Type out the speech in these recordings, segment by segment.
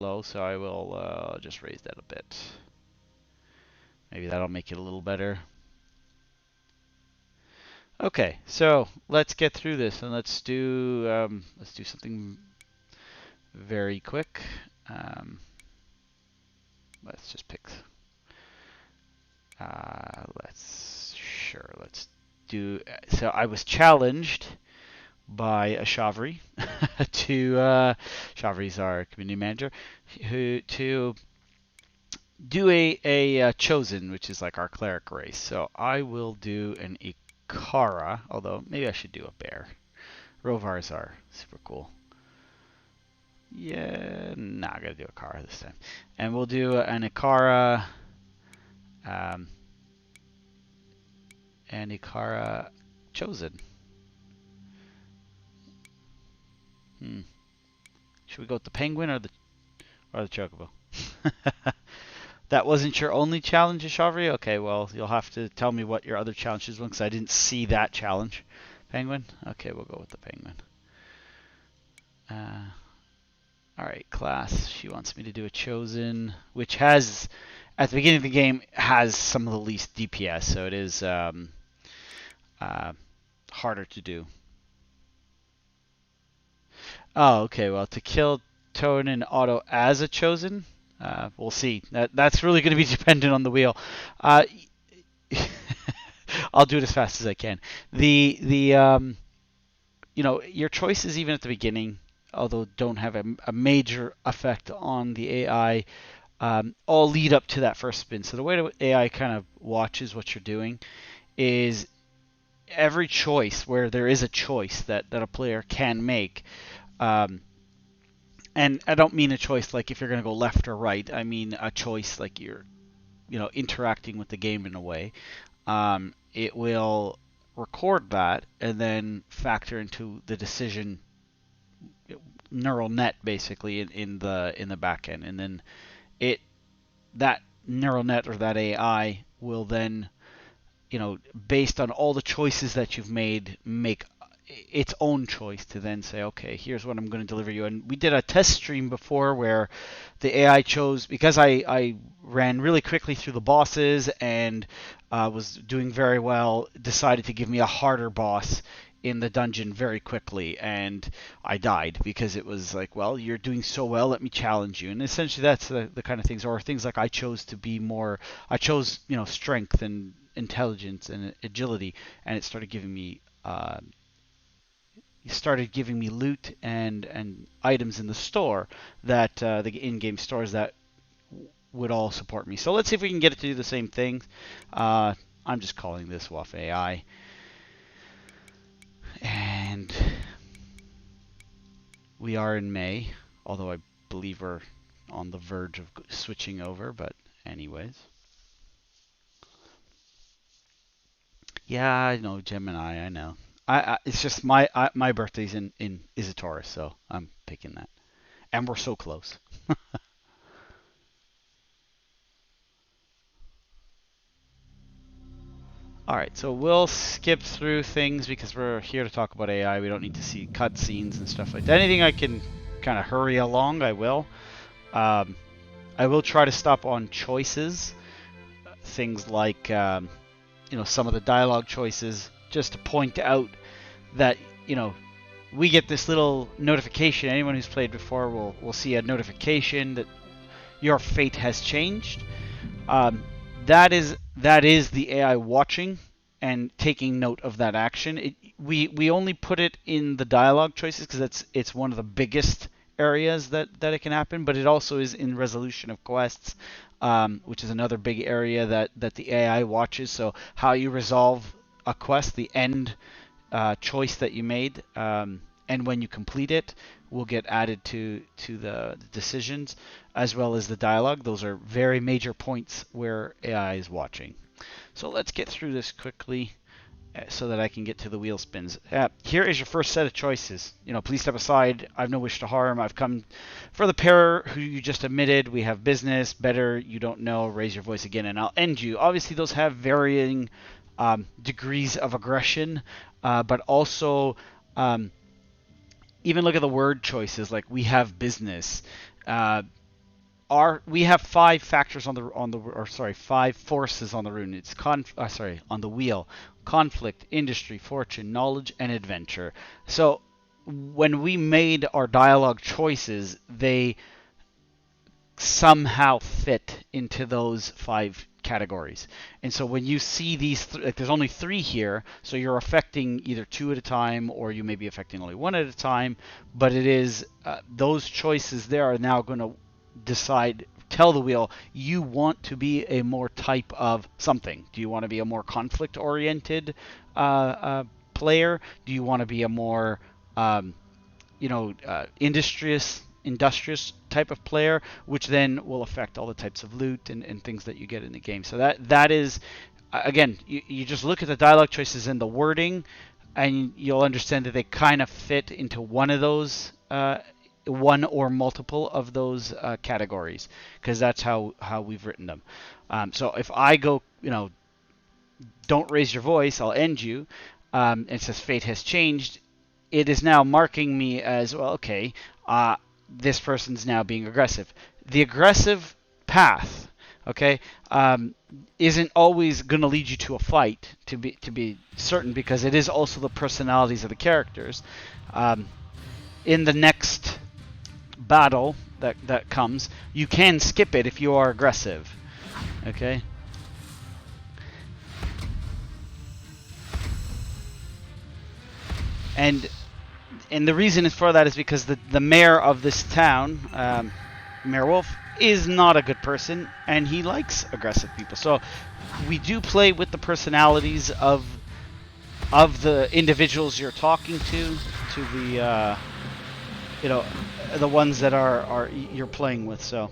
low, so I will just raise that a bit. Maybe that'll make it a little better. Okay, so let's get through this and let's do something very quick. Um, let's just pick. Let's do. So I was challenged by a Shavri to Shavri's our community manager, who to do a chosen, which is like our cleric race. So I will do an Ikara, although maybe I should do a bear. Rovars are super cool. Yeah, nah, I gotta do a Ikara this time. And we'll do an Ikara, um, chosen. Hmm. Should we go with the penguin or the chocobo? That wasn't your only challenge, Shavri? Okay, well, you'll have to tell me what your other challenges were because I didn't see that challenge. Penguin? Okay, we'll go with the penguin. Alright, class. She wants me to do a chosen, which has, at the beginning of the game, has some of the least DPS, so it is harder to do. Oh, okay, well, to kill Toad and Auto as a chosen, we'll see. That's really going to be dependent on the wheel. Uh, I'll do it as fast as I can. The your choices even at the beginning, although don't have a major effect on the AI, all lead up to that first spin. So the way the AI kind of watches what you're doing is every choice where there is a choice that a player can make. Um, and I don't mean a choice like if you're going to go left or right. I mean a choice like you're, interacting with the game in a way. It will record that and then factor into the decision neural net basically in the back end, and then it that neural net or that AI will then, based on all the choices that you've made, make its own choice to then say, okay, here's what I'm going to deliver you. And we did a test stream before where the AI chose, because I ran really quickly through the bosses and was doing very well, decided to give me a harder boss in the dungeon very quickly, and I died because it was like, well, you're doing so well, let me challenge you. And essentially that's the kind of things, or things like I chose strength and intelligence and agility, and it started giving me loot and items in the store, that the in-game stores, that would all support me. So let's see if we can get it to do the same thing. I'm just calling this WAF AI. And we are in May, although I believe we're on the verge of switching over, but anyways. Yeah, I know, Gemini, I know. It's just my birthday's in is a Taurus, so I'm picking that. And we're so close. All right, so we'll skip through things because we're here to talk about AI. We don't need to see cutscenes and stuff like that. Anything I can kind of hurry along, I will. Um, I will try to stop on choices, things like some of the dialogue choices, just to point out that we get this little notification. Anyone who's played before will see a notification that your fate has changed. Um, that is the AI watching and taking note of that action. We only put it in the dialogue choices because it's one of the biggest areas that it can happen, but it also is in resolution of quests, which is another big area that the AI watches. So how you resolve a quest, the end choice that you made, and when you complete it, will get added to the decisions, as well as the dialogue. Those are very major points where AI is watching. So let's get through this quickly so that I can get to the wheel spins. Here is your first set of choices. Please step aside. I've no wish to harm. I've come for the pair who you just admitted. We have business. Better you don't know. Raise your voice again, and I'll end you. Obviously, those have varying degrees of aggression, but also even look at the word choices like we have business. we have 5 factors five forces on the rune. It's on the wheel: conflict, industry, fortune, knowledge, and adventure. So when we made our dialogue choices, they somehow fit into those 5 categories. And so when you see these, there's only 3 here, so you're affecting either 2 at a time, or you may be affecting only 1 at a time. But it is those choices there are now going to tell the wheel, you want to be a more type of something. Do you want to be a more conflict oriented player? Do you want to be a more industrious type of player, which then will affect all the types of loot and things that you get in the game. So that is, again, you just look at the dialogue choices and the wording, and you'll understand that they kind of fit into one of those, one or multiple of those categories, because that's how we've written them. So if I go, don't raise your voice, I'll end you. It says fate has changed. It is now marking me as, well, okay, this person's now being aggressive. The aggressive path, okay, isn't always going to lead you to a fight, to be certain, because it is also the personalities of the characters. In the next battle that comes, you can skip it if you are aggressive, okay? And the reason for that is because the mayor of this town, Mayor Wolf, is not a good person, and he likes aggressive people. So we do play with the personalities of the individuals you're talking to the the ones that are you're playing with. So,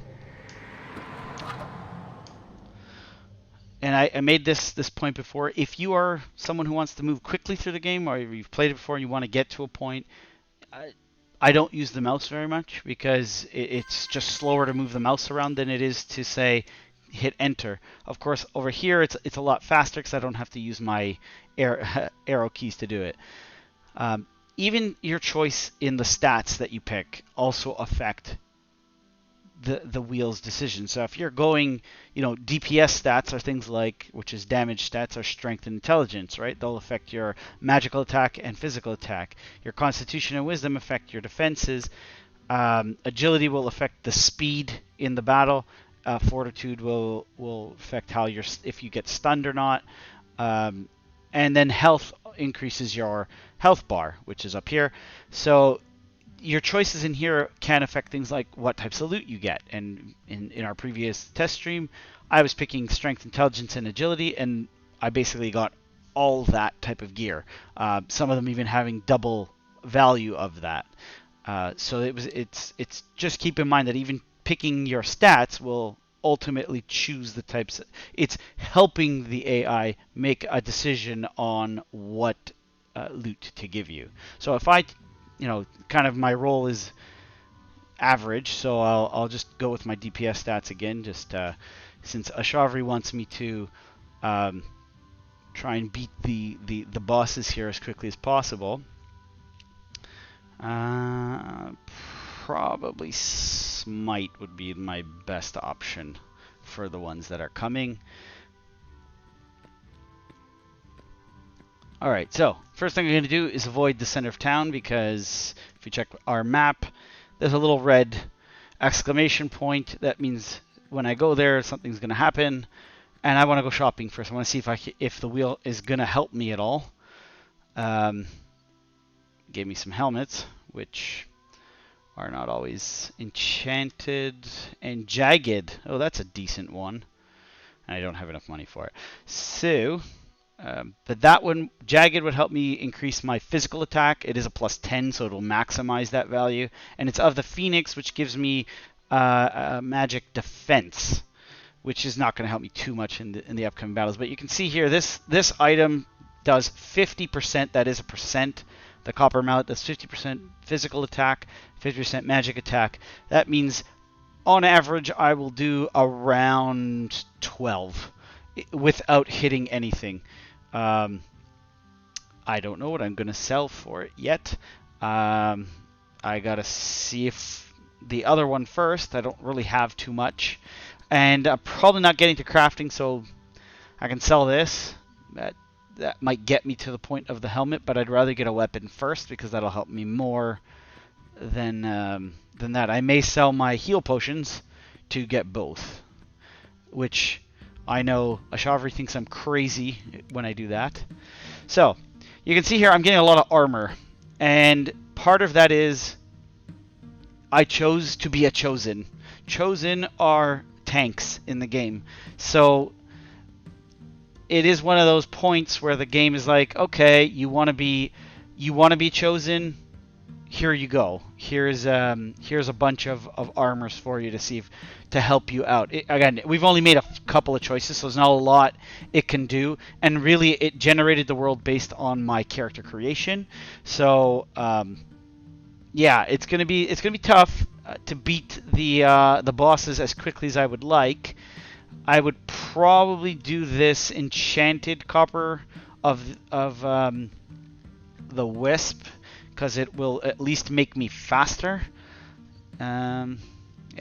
and I made this point before. If you are someone who wants to move quickly through the game, or you've played it before and you want to get to a point, I don't use the mouse very much, because it's just slower to move the mouse around than it is to, say, hit enter. Of course, over here it's a lot faster because I don't have to use my arrow keys to do it. Even your choice in the stats that you pick also affect the wheel's decision. So if you're going, DPS stats are things like, which is damage stats, are strength and intelligence, right? They'll affect your magical attack and physical attack. Your constitution and wisdom affect your defenses. Agility will affect the speed in the battle. Fortitude will affect if you get stunned or not. And then health increases your health bar, which is up here. So your choices in here can affect things like what types of loot you get. And in our previous test stream, I was picking strength, intelligence, and agility, and I basically got all that type of gear. Some of them even having double value of that. So it's just keep in mind that even picking your stats will ultimately choose the types. It's helping the AI make a decision on what loot to give you. So if I kind of my role is average, so I'll just go with my DPS stats again, just since Ashavri wants me to try and beat the bosses here as quickly as possible. Probably Smite would be my best option for the ones that are coming. Alright, so first thing I'm going to do is avoid the center of town, because if you check our map, there's a little red exclamation point. That means when I go there, something's going to happen, and I want to go shopping first. I want to see if the wheel is going to help me at all. Gave me some helmets, which are not always enchanted, and jagged. Oh, that's a decent one. And I don't have enough money for it. So, but that one, jagged, would help me increase my physical attack. It is a +10, so it'll maximize that value. And it's of the Phoenix, which gives me a magic defense, which is not going to help me too much in the upcoming battles. But you can see here, this item does 50%. That is a percent. The copper mallet does 50% physical attack, 50% magic attack. That means, on average, I will do around 12 without hitting anything. I don't know what I'm going to sell for it yet. I got to see if the other one first. I don't really have too much. And I'm probably not getting to crafting, so I can sell this. That might get me to the point of the helmet, but I'd rather get a weapon first because that'll help me more than that. I may sell my heal potions to get both, which I know Ashavri thinks I'm crazy when I do that. So you can see here I'm getting a lot of armor, and part of that is I chose to be a chosen. Chosen are tanks in the game, so it is one of those points where the game is like, okay, you want to be chosen. Here you go. Here's a bunch of armors for you to see to help you out. Again, we've only made a couple of choices, so there's not a lot it can do. And really, it generated the world based on my character creation. So yeah, it's gonna be tough to beat the bosses as quickly as I would like. I would probably do this enchanted copper of the wisp, because it will at least make me faster. Yeah,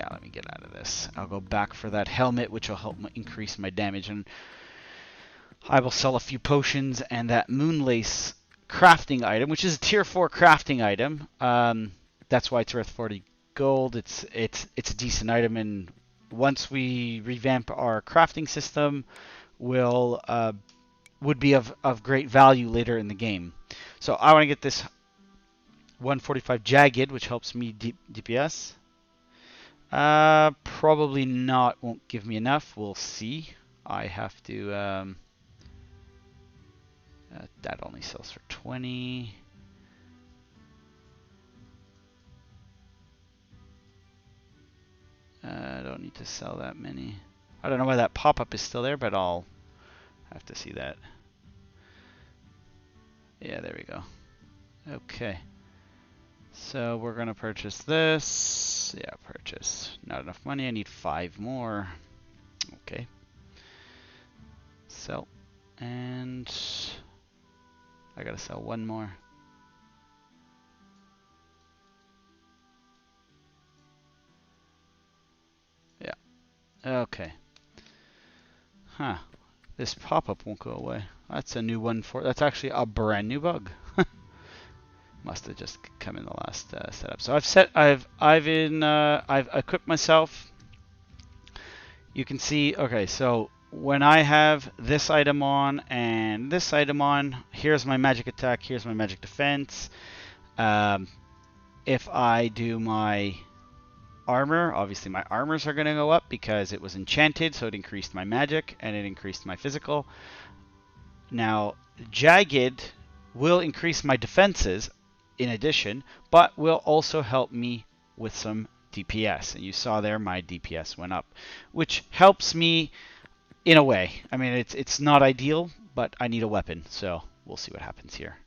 let me get out of this. I'll go back for that helmet, which will help increase my damage, and I will sell a few potions and that moonlace crafting item, which is a tier 4 crafting item. That's why it's worth 40 gold. It's a decent item, and once we revamp our crafting system, would be of great value later in the game. So I want to get this 145 jagged, which helps me DPS. Probably not. Won't give me enough. We'll see. I have to. That only sells for 20. I don't need to sell that many. I don't know why that pop-up is still there, but I'll have to see that. Yeah, there we go. Okay. So we're going to purchase this. Yeah, purchase. Not enough money. I need 5 more. Okay. Sell. And I got to sell 1 more. Yeah. Okay. Huh. This pop-up won't go away. That's a new one that's actually a brand new bug. Must have just come in the last setup. So I've equipped myself. You can see, okay, so when I have this item on and this item on, here's my magic attack, here's my magic defense. If I do my armor, obviously my armors are going to go up because it was enchanted, so it increased my magic and it increased my physical. Now, jagged will increase my defenses in addition, but will also help me with some DPS. And you saw there my DPS went up, which helps me in a way. I mean, it's not ideal, but I need a weapon, so we'll see what happens here.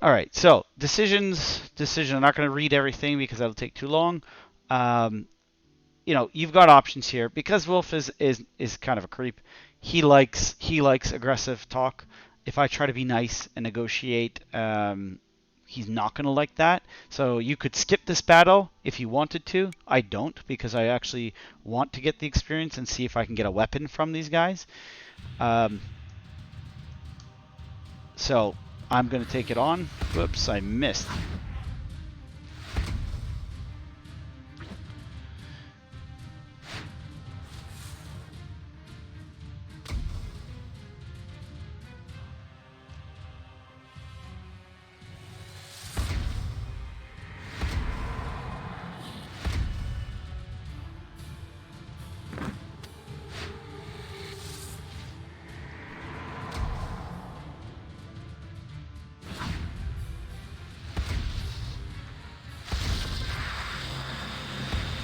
All right, so decision. I'm not going to read everything because that'll take too long. You know, you've got options here because Wolf is kind of a creep. He likes aggressive talk. If I try to be nice and negotiate, he's not going to like that. So you could skip this battle if you wanted to. I don't, because I actually want to get the experience and see if I can get a weapon from these guys. So I'm going to take it on. Whoops, I missed.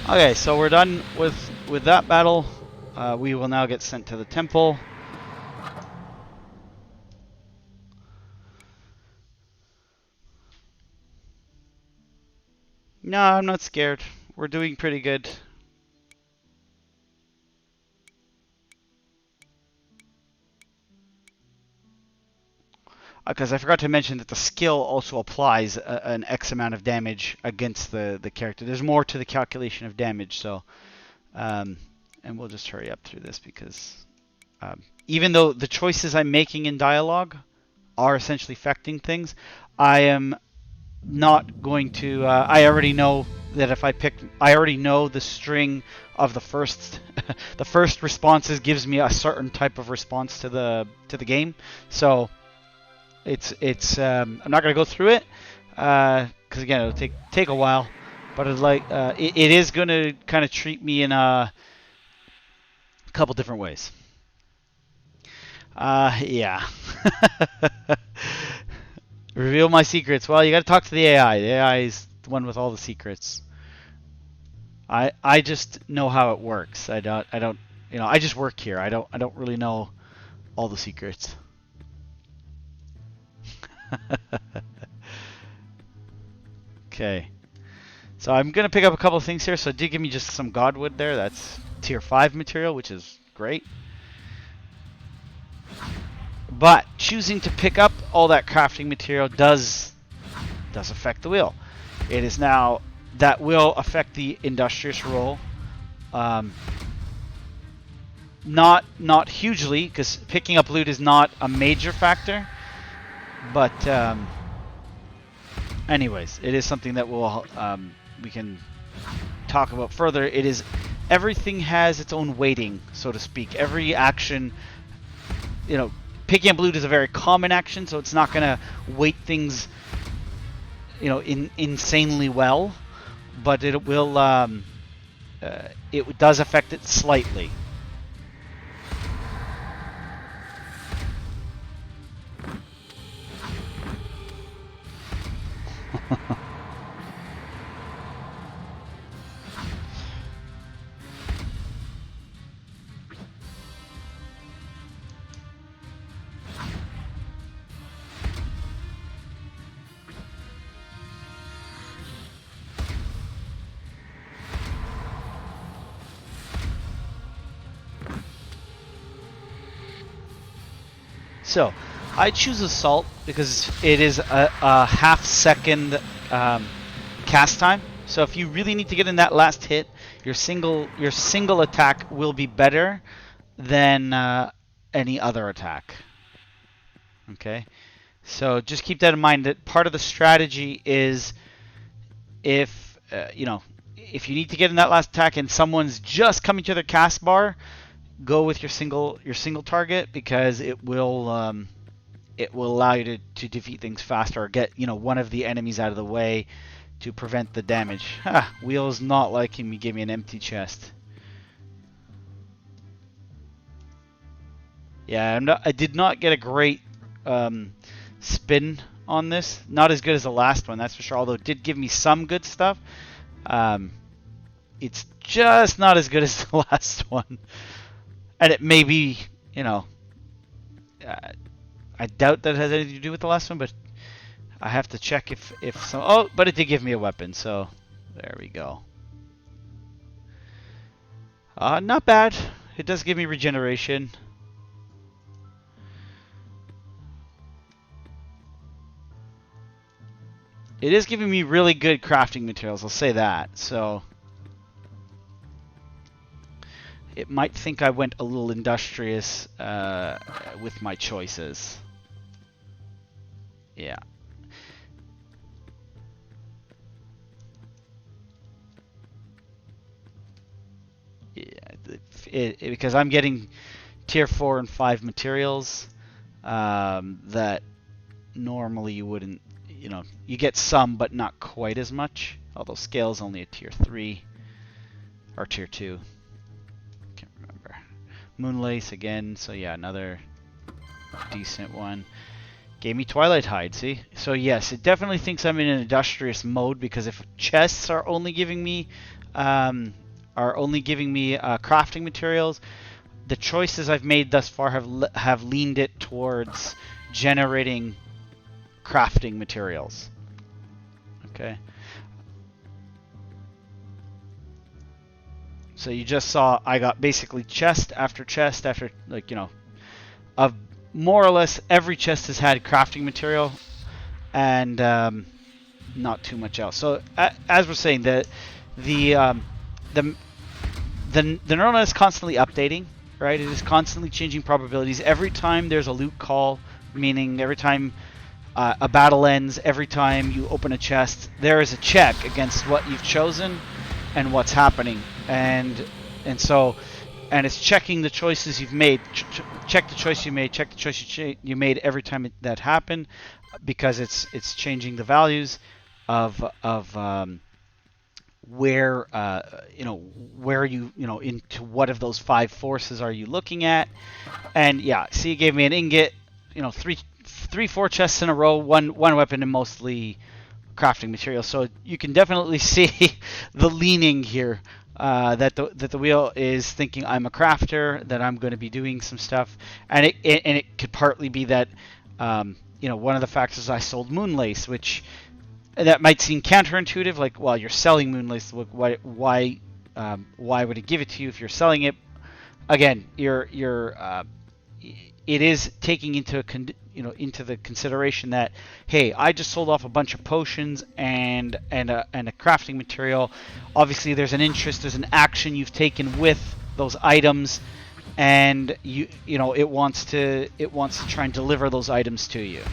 Okay, so we're done with that battle. We will now get sent to the temple. No, I'm not scared. We're doing pretty good. because I forgot to mention that the skill also applies an X amount of damage against the character. There's more to the calculation of damage, so and we'll just hurry up through this because even though the choices I'm making in dialogue are essentially affecting things, I am not going to. I already know that if I already know the string of the first, the first responses gives me a certain type of response to the game. So I'm not going to go through it because again it'll take a while, but it is going to kind of treat me in a couple different ways. Yeah. Reveal my secrets. Well, you got to talk to the AI. The AI is the one with all the secrets. I just know how it works. I don't I just work here. I don't really know all the secrets. Okay. So I'm going to pick up a couple of things here. So it did give me just some godwood there. That's tier 5 material, which is great. But choosing to pick up all that crafting material does affect the wheel. It is now, that will affect the industrious roll. Not hugely, because picking up loot is not a major factor. But anyways, it is something that we can talk about further. It is, everything has its own weighting, so to speak. Every action, picking up loot is a very common action, so it's not going to weight things, insanely well, but it will, it does affect it slightly. So, I choose Assault because it is a half-second cast time. So if you really need to get in that last hit, your single attack will be better than any other attack. Okay, so just keep that in mind. That part of the strategy is if if you need to get in that last attack and someone's just coming to their cast bar, go with your single target because it will allow you to defeat things faster or get one of the enemies out of the way to prevent the damage. Wheel's not liking me. Give me an empty chest. Yeah, I did not get a great spin on this. Not as good as the last one, that's for sure. Although it did give me some good stuff. It's just not as good as the last one. And it may be, I doubt that has anything to do with the last one, but I have to check if some. Oh, but it did give me a weapon, so there we go. Not bad. It does give me regeneration. It is giving me really good crafting materials, I'll say that. So it might think I went a little industrious with my choices. Yeah. Yeah, because I'm getting tier 4 and 5 materials that normally you wouldn't, you get some but not quite as much, although scale's only a tier 3 or tier 2. Can't remember. Moonlace again, so yeah, another decent one. Gave me Twilight Hide, see? So yes, it definitely thinks I'm in an industrious mode because if chests are only giving me crafting materials, the choices I've made thus far have leaned it towards generating crafting materials. Okay. So you just saw I got basically chest after chest after, more or less every chest has had crafting material, and not too much else. So as we're saying, the the the neural net is constantly updating, right? It is constantly changing probabilities. Every time there's a loot call, meaning every time a battle ends, every time you open a chest, there is a check against what you've chosen and what's happening, and so, and it's checking the choices you've made. Check the choice you made. Check the choice you made every time that happened, because it's changing the values of where where into what of those 5 forces are you looking at. And yeah, see, it gave me an ingot, three 4 chests in a row, one weapon, and mostly crafting material. So you can definitely see the leaning here, that the wheel is thinking I'm a crafter, that I'm going to be doing some stuff, and it could partly be that one of the factors, I sold Moonlace, which that might seem counterintuitive, like, well, you're selling Moonlace, why would it give it to you if you're selling it? Again, it is taking into the consideration that, hey, I just sold off a bunch of potions and a crafting material. Obviously, there's an interest, there's an action you've taken with those items, and it wants to try and deliver those items to you.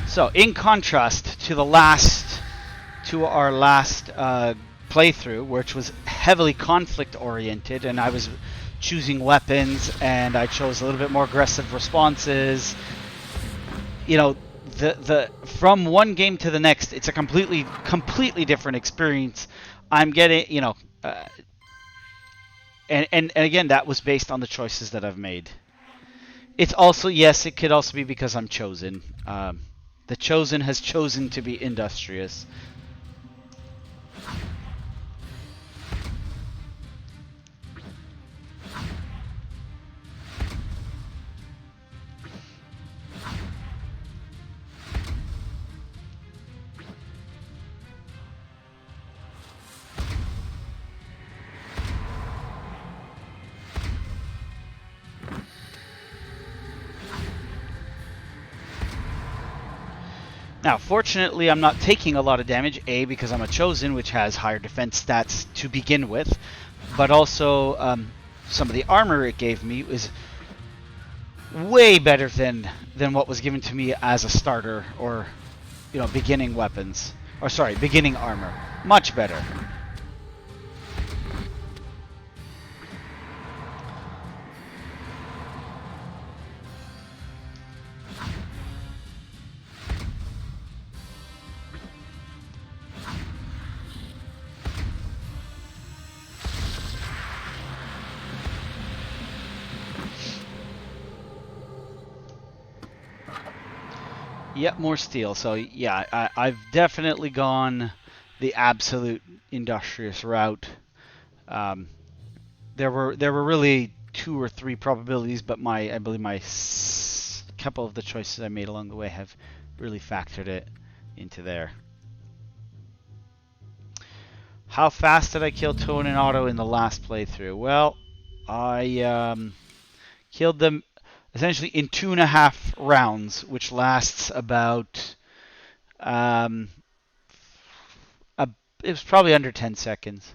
So, in contrast to our last playthrough, which was heavily conflict oriented, and I was choosing weapons, and I chose a little bit more aggressive responses. The from one game to the next, it's a completely different experience. I'm getting, and again, that was based on the choices that I've made. It's also, yes, it could also be because I'm chosen. The chosen has chosen to be industrious. Now, fortunately, I'm not taking a lot of damage, A, because I'm a chosen, which has higher defense stats to begin with, but also some of the armor it gave me was way better than what was given to me as a starter, or beginning weapons, or sorry, beginning armor. Much better. Yep, more steel. So yeah, I've definitely gone the absolute industrious route. There were really 2 or 3 probabilities, but I believe my couple of the choices I made along the way have really factored it into there. How fast did I kill Tone and Otto in the last playthrough? Well, I killed them essentially in 2.5 rounds, which lasts about it was probably under 10 seconds.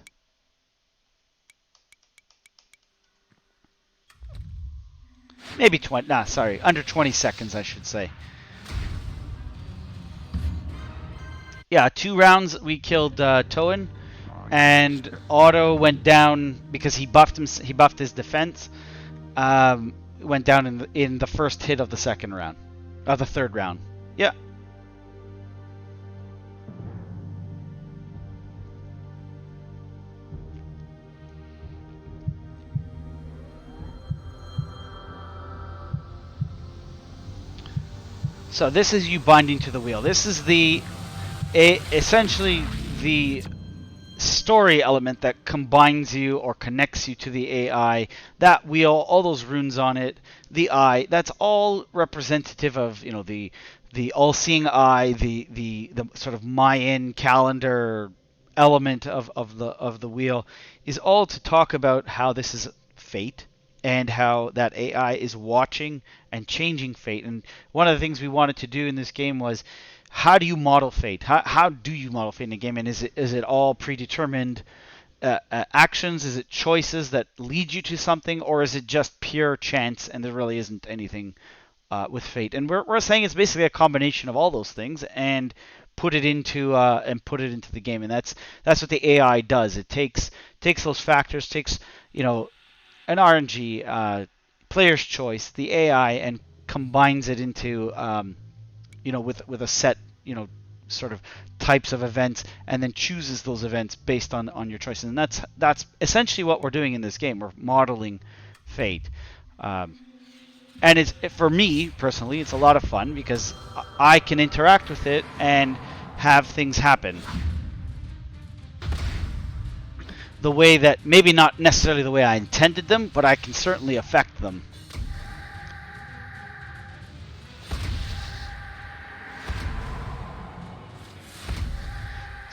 Maybe 20. Nah, sorry, under 20 seconds, I should say. Yeah, 2 rounds we killed Toan, and Otto went down because he buffed his defense. Went down in the first hit of the second round, of the third round. Yeah. So this is you binding to the wheel. This is essentially the story element that combines you or connects you to the AI. That wheel, all those runes on it, the eye, that's all representative of, you know, the all-seeing eye, the sort of Mayan calendar element of the wheel, is all to talk about how this is fate and how that AI is watching and changing fate. And one of the things we wanted to do in this game was, how do you model fate? How do you model fate in a game? And is it all predetermined actions? Is it choices that lead you to something, or is it just pure chance and there really isn't anything with fate? And we're saying it's basically a combination of all those things and put it into the game. And that's what the AI does. It takes those factors, takes, you know, an RNG, player's choice, the AI, and combines it into you know, with a set, you know, sort of types of events, and then chooses those events based on your choices. And that's essentially what we're doing in this game. We're modeling fate. And it's, for me personally, it's a lot of fun because I can interact with it and have things happen the way that, maybe not necessarily the way I intended them, but I can certainly affect them.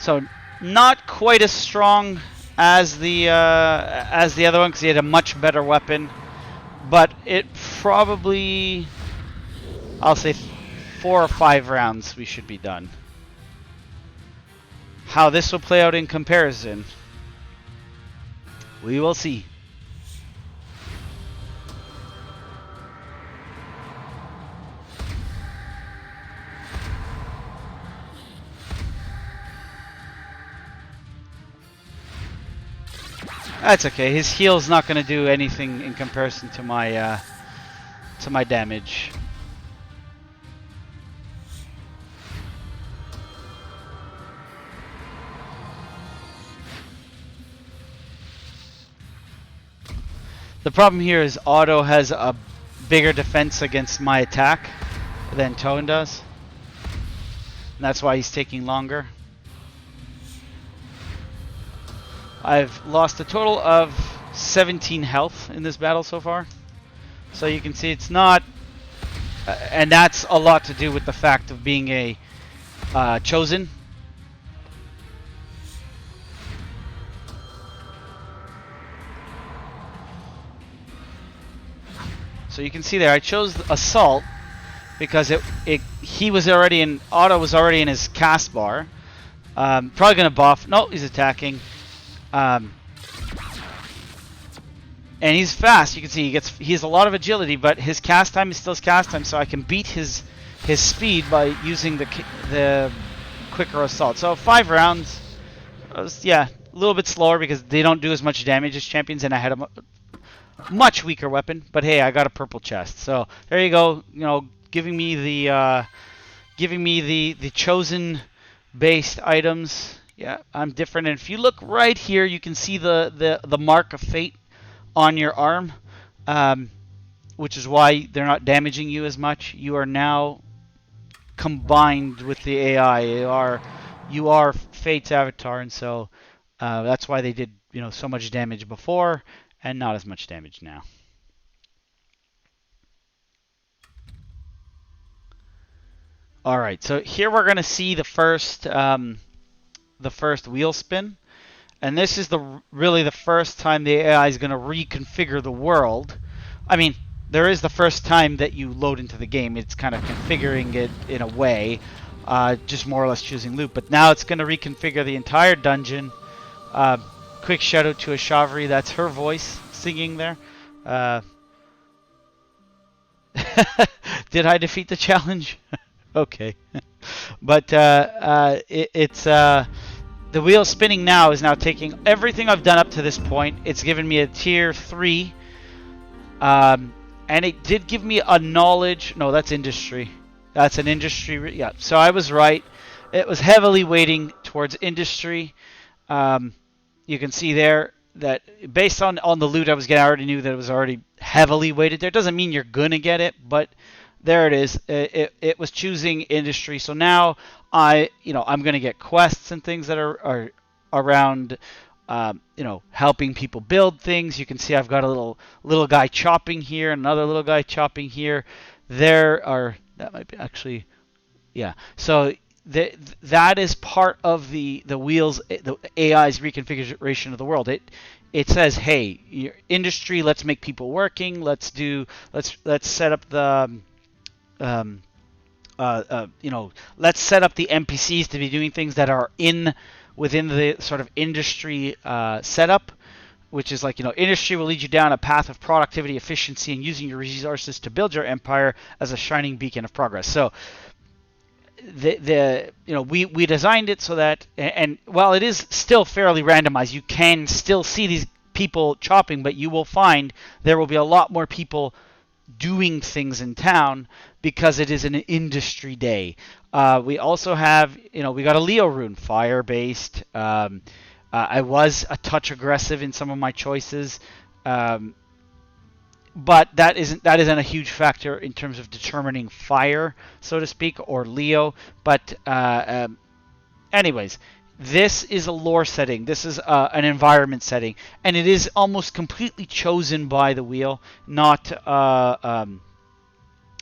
So not quite as strong as the other one, because he had a much better weapon, but it probably, I'll say 4 or 5 rounds we should be done. How this will play out in comparison, we will see. That's okay. His heal's not going to do anything in comparison to my damage. The problem here is Otto has a bigger defense against my attack than Tone does. And that's why he's taking longer. I've lost a total of 17 health in this battle so far. So you can see it's not... and that's a lot to do with the fact of being a chosen. So you can see there, I chose Assault because he was already in... Otto was already in his cast bar. Probably going to buff. No, he's attacking. And he's fast. You can see he has a lot of agility, but his cast time is still his cast time, so I can beat his speed by using the quicker assault. So 5 rounds, yeah, a little bit slower because they don't do as much damage as champions, and I had a much weaker weapon. But hey, I got a purple chest, so there you go. You know, giving me the chosen based items. Yeah, I'm different. And if you look right here, you can see the mark of fate on your arm, which is why they're not damaging you as much. You are now combined with the AI. You are Fate's avatar, and so that's why they did, you know, so much damage before and not as much damage now. All right, so here we're gonna see the first wheel spin, and this is really the first time the AI is going to reconfigure the world. I mean, there is the first time that you load into the game. It's kind of configuring it in a way, just more or less choosing loot. But now it's going to reconfigure the entire dungeon. Quick shout out to Ashavri. That's her voice singing there. Did I defeat the challenge? Okay. But it's the wheel spinning now is now taking everything I've done up to this point. It's given me a tier 3. And it did give me a knowledge. No, that's industry. That's an industry. Yeah, so I was right. It was heavily weighting towards industry. You can see there that based on the loot I was getting, I already knew that it was already heavily weighted there. Doesn't mean you're going to get it, but there it is. It was choosing industry. So now I'm going to get quests and things that are around helping people build things. You can see I've got a little guy chopping here, another little guy chopping here. That might be actually, yeah. So that is part of the wheels, the AI's reconfiguration of the world. It says, hey, your industry, let's make people working. Let's set up the let's set up the NPCs to be doing things that are within the sort of industry setup, which is like, industry will lead you down a path of productivity, efficiency, and using your resources to build your empire as a shining beacon of progress. So we designed it so that, and while it is still fairly randomized, you can still see these people chopping, but you will find there will be a lot more people doing things in town because it is an industry day. We also have, we got a Leo rune, fire-based. I was a touch aggressive in some of my choices, but that isn't a huge factor in terms of determining fire, so to speak, or Leo. But anyways, this is a lore setting. This is an environment setting, and it is almost completely chosen by the wheel, not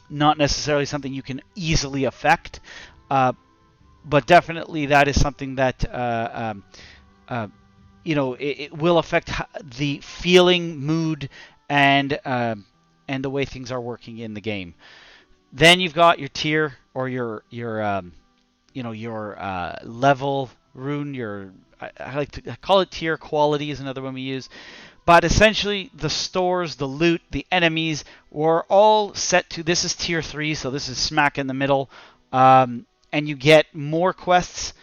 necessarily something you can easily affect. But definitely that is something that it will affect the feeling, mood, and the way things are working in the game. Then you've got your tier, or your level rune. I like to call it tier. Quality is another one we use. But essentially, the stores, the loot, the enemies were all set to, this is tier 3, so this is smack in the middle. And you get more quests,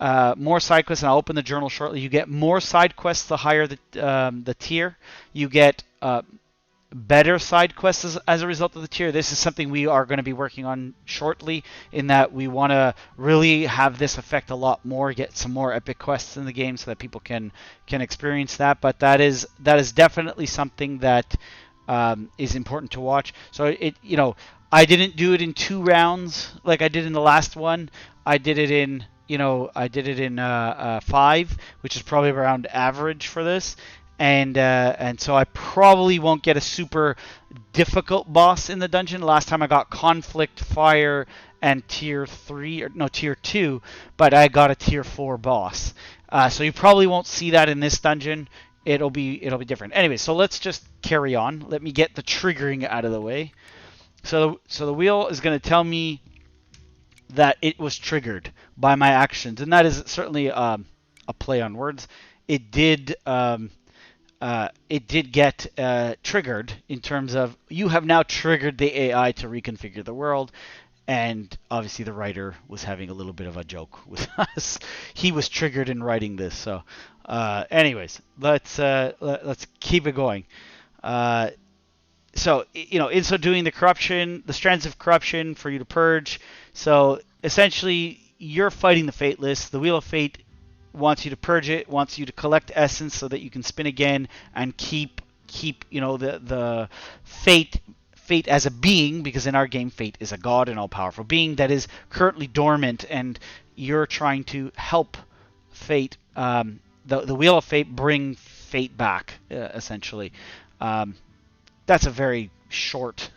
more side quests, and I'll open the journal shortly. You get more side quests the higher the tier. You get better side quests as a result of the tier. This is something we are going to be working on shortly, in that we want to really have this affect a lot more, get some more epic quests in the game so that people can experience that. But that is definitely something that is important to watch. So I didn't do it in 2 rounds like I did in the last one. I did it in 5, which is probably around average for this. And so I probably won't get a super difficult boss in the dungeon. Last time I got conflict, fire, and tier 2, but I got a tier 4 boss. So you probably won't see that in this dungeon. It'll be different. Anyway, so let's just carry on. Let me get the triggering out of the way. So the wheel is going to tell me that it was triggered by my actions, and that is certainly a play on words. It did get triggered in terms of, you have now triggered the AI to reconfigure the world. And obviously the writer was having a little bit of a joke with us. He was triggered in writing this. So anyways, let's keep it going. So in so doing, the strands of corruption for you to purge. So essentially you're fighting the Fateless. The Wheel of Fate wants you to purge it, wants you to collect essence so that you can spin again and keep the fate as a being, because in our game Fate is a god and all-powerful being that is currently dormant, and you're trying to help Fate, the Wheel of Fate, bring Fate back, essentially. That's a very short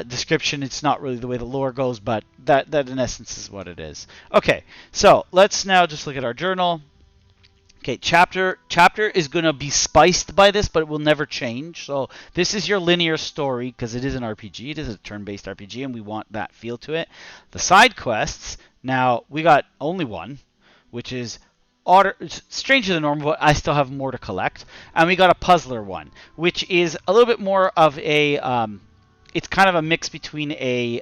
description. It's not really the way the lore goes, but that in essence is what it is. Okay, so let's now just look at our journal. Okay, chapter is going to be spiced by this, but it will never change. So this is your linear story, because it is an RPG. It is a turn-based RPG, and we want that feel to it. The side quests, now we got only one, which is stranger than normal, but I still have more to collect. And we got a puzzler one, which is a little bit more of a it's kind of a mix between a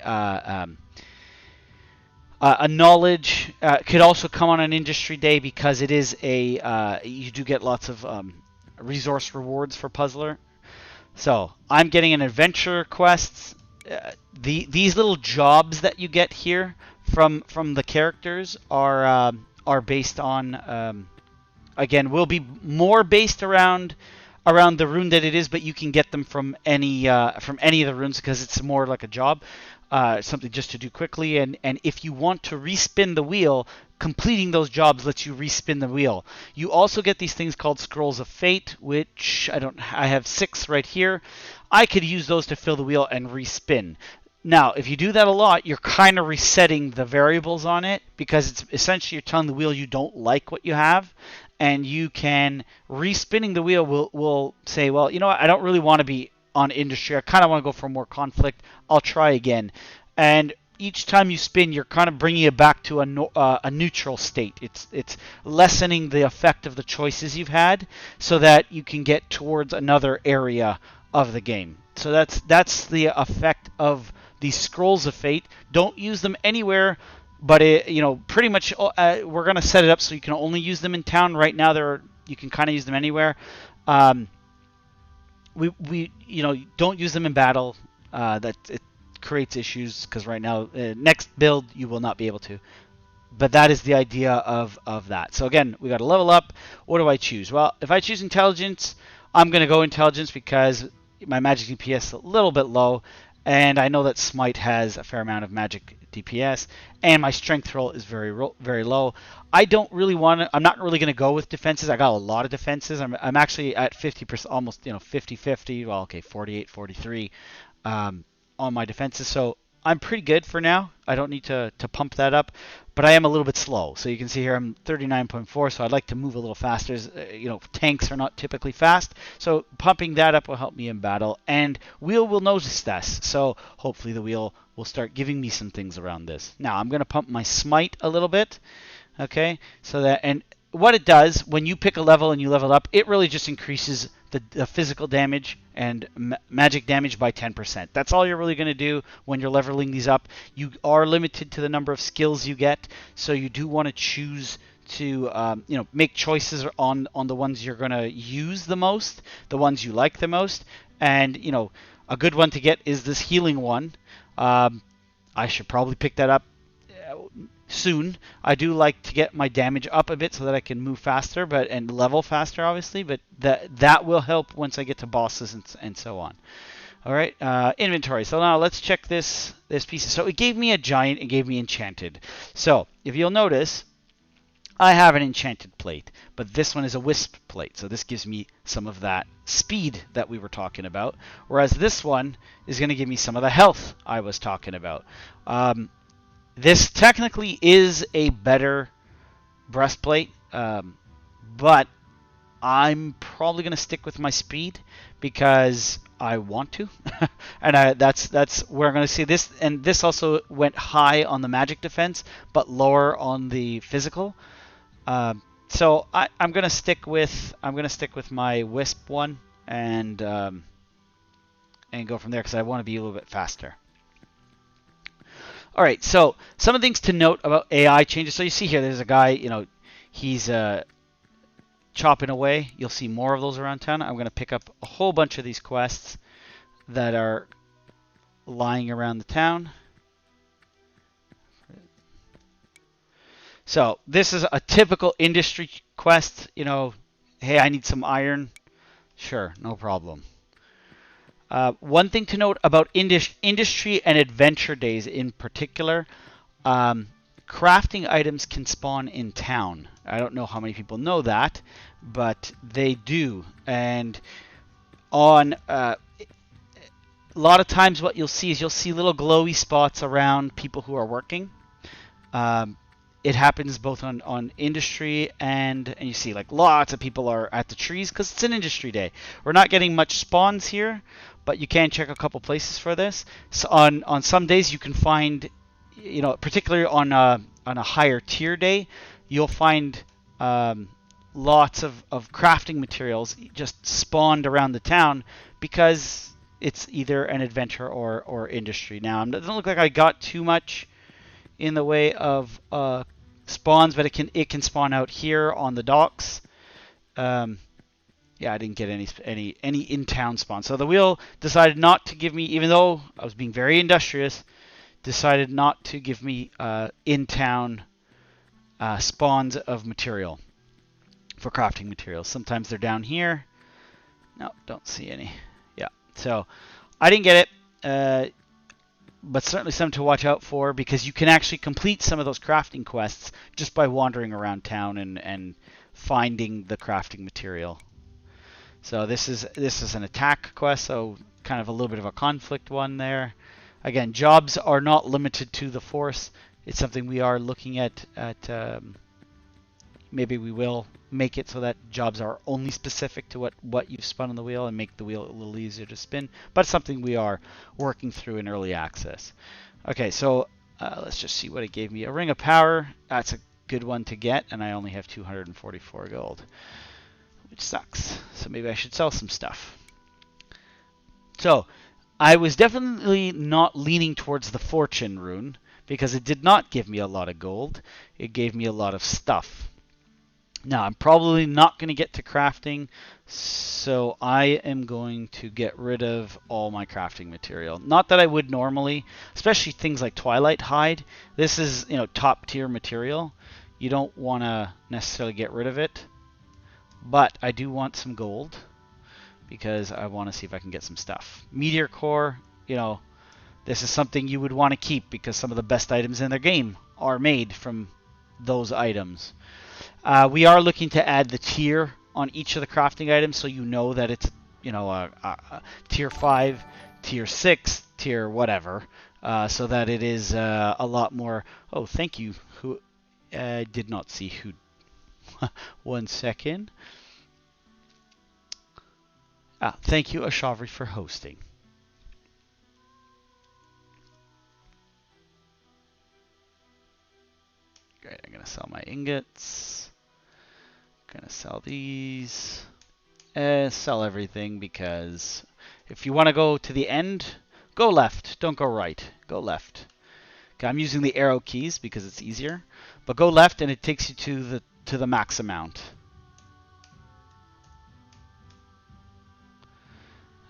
knowledge, could also come on an industry day, because it is you do get lots of resource rewards for puzzler. So I'm getting an adventure quests. These little jobs that you get here from the characters are based on, again, will be more based around around the rune that it is, but you can get them from any of the runes because it's more like a job, something just to do quickly. And if you want to respin the wheel, completing those jobs lets you respin the wheel. You also get these things called scrolls of fate, which I have 6 right here. I could use those to fill the wheel and respin. Now, if you do that a lot, you're kind of resetting the variables on it because it's essentially you're telling the wheel you don't like what you have, and you can respinning the wheel will say, well, you know what, I don't really want to be on industry. I kind of want to go for more conflict. I'll try again. And each time you spin, you're kind of bringing it back to a neutral state. It's lessening the effect of the choices you've had so that you can get towards another area of the game. So that's the effect of these scrolls of fate. Don't use them anywhere, but pretty much we're gonna set it up so you can only use them in town. Right now, you can kind of use them anywhere. We don't use them in battle. That it creates issues because right now, next build you will not be able to. But that is the idea of that. So again, we got to level up. What do I choose? Well, if I choose intelligence, I'm going to go intelligence because my magic DPS is a little bit low, and I know that smite has a fair amount of magic DPS, and my strength roll is very low. I don't really want to. I'm not really going to go with defenses. I got a lot of defenses. I'm actually at 50%, almost 50-50. Well, okay, 48-43 on my defenses. So I'm pretty good for now. I don't need to pump that up, but I am a little bit slow. So you can see here I'm 39.4, so I'd like to move a little faster. Tanks are not typically fast, so pumping that up will help me in battle, and wheel will notice this. So hopefully the wheel will start giving me some things around this. Now I'm going to pump my smite a little bit, okay? So that, and what it does when you pick a level and you level up, it really just increases the physical damage and magic damage by 10%. That's all you're really going to do when you're leveling these up. You are limited to the number of skills you get, so you do want to choose to make choices on the ones you're going to use the most, the ones you like the most. And a good one to get is this healing one. I should probably pick that up soon. I do like to get my damage up a bit so that I can move faster, and level faster, obviously. But that will help once I get to bosses and so on. All right, inventory. So now let's check this piece. So it gave me a giant. It gave me enchanted. So if you'll notice, I have an enchanted plate, but this one is a wisp plate. So this gives me some of that speed that we were talking about, whereas this one is going to give me some of the health I was talking about. This technically is a better breastplate, but I'm probably going to stick with my speed because I want to. And that's where I'm going to see this. And this also went high on the magic defense, but lower on the physical. So I'm going to stick with my wisp one and go from there because I want to be a little bit faster. All right, so some of the things to note about AI changes. So you see here, there's a guy, he's chopping away. You'll see more of those around town. I'm going to pick up a whole bunch of these quests that are lying around the town. So this is a typical industry quest. Hey, I need some iron. Sure, no problem. One thing to note about industry and adventure days in particular, crafting items can spawn in town. I don't know how many people know that, but they do. And on a lot of times what you'll see is little glowy spots around people who are working. It happens both on industry and you see like lots of people are at the trees because it's an industry day. We're not getting much spawns here, but you can check a couple places for this. So on some days you can find, particularly on a higher tier day, you'll find lots of crafting materials just spawned around the town because it's either an adventure or industry. Now it doesn't look like I got too much in the way of spawns, but it can spawn out here on the docks. Yeah, I didn't get any in-town spawns. So the wheel decided not to give me, even though I was being very industrious, decided not to give me in-town spawns of material for crafting materials. Sometimes they're down here. No, don't see any. Yeah, so I didn't get it, but certainly something to watch out for, because you can actually complete some of those crafting quests just by wandering around town and finding the crafting material. So this is an attack quest, so kind of a little bit of a conflict one there. Again, jobs are not limited to the force. It's something we are looking at maybe we will make it so that jobs are only specific to what you've spun on the wheel and make the wheel a little easier to spin. But it's something we are working through in early access. Okay, so let's just see what it gave me. A ring of power. That's a good one to get, and I only have 244 gold, which sucks. So maybe I should sell some stuff. So I was definitely not leaning towards the fortune rune because it did not give me a lot of gold. It gave me a lot of stuff. Now, I'm probably not going to get to crafting, so I am going to get rid of all my crafting material. Not that I would normally, especially things like Twilight Hide. This is, top tier material. You don't want to necessarily get rid of it, but I do want some gold because I want to see if I can get some stuff. Meteor Core, this is something you would want to keep because some of the best items in the game are made from those items. We are looking to add the tier on each of the crafting items, so you know that it's a tier 5, tier 6, tier whatever, so that it is a lot more. Oh, thank you. Who did not see who? 1 second. Thank you, Ashavri, for hosting. Great. I'm gonna sell my ingots. Gonna sell these. Sell everything, because if you want to go to the end, go left. Don't go right. Go left. Okay, I'm using the arrow keys because it's easier. But go left and it takes you to the max amount.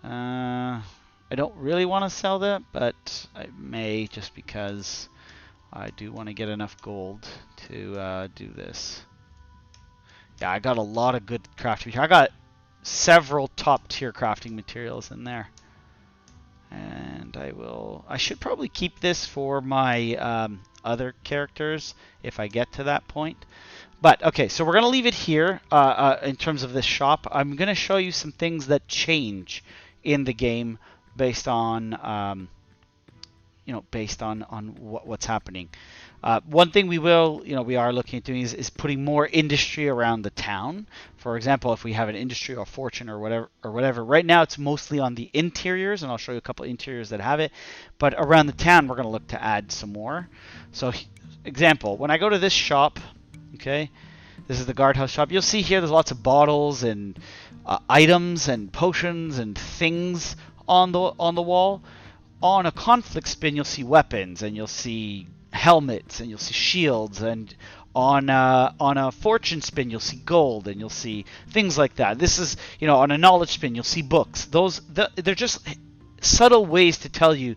I don't really want to sell that, but I may, just because I do want to get enough gold to do this. Yeah, I got a lot of good crafting. I got several top tier crafting materials in there. And I should probably keep this for my other characters if I get to that point. But, okay, so we're going to leave it here in terms of this shop. I'm going to show you some things that change in the game based on, based on what's happening. One thing we are looking at doing is putting more industry around the town. For example, if we have an industry or fortune or whatever. Right now it's mostly on the interiors, and I'll show you a couple of interiors that have it. But around the town, we're going to look to add some more. So, example, when I go to this shop, okay, this is the guardhouse shop. You'll see here there's lots of bottles and items and potions and things on the wall. On a conflict spin, you'll see weapons, and you'll see helmets, and you'll see shields, and on a fortune spin you'll see gold, and you'll see things like that. This is, on a knowledge spin you'll see books. They're just subtle ways to tell you,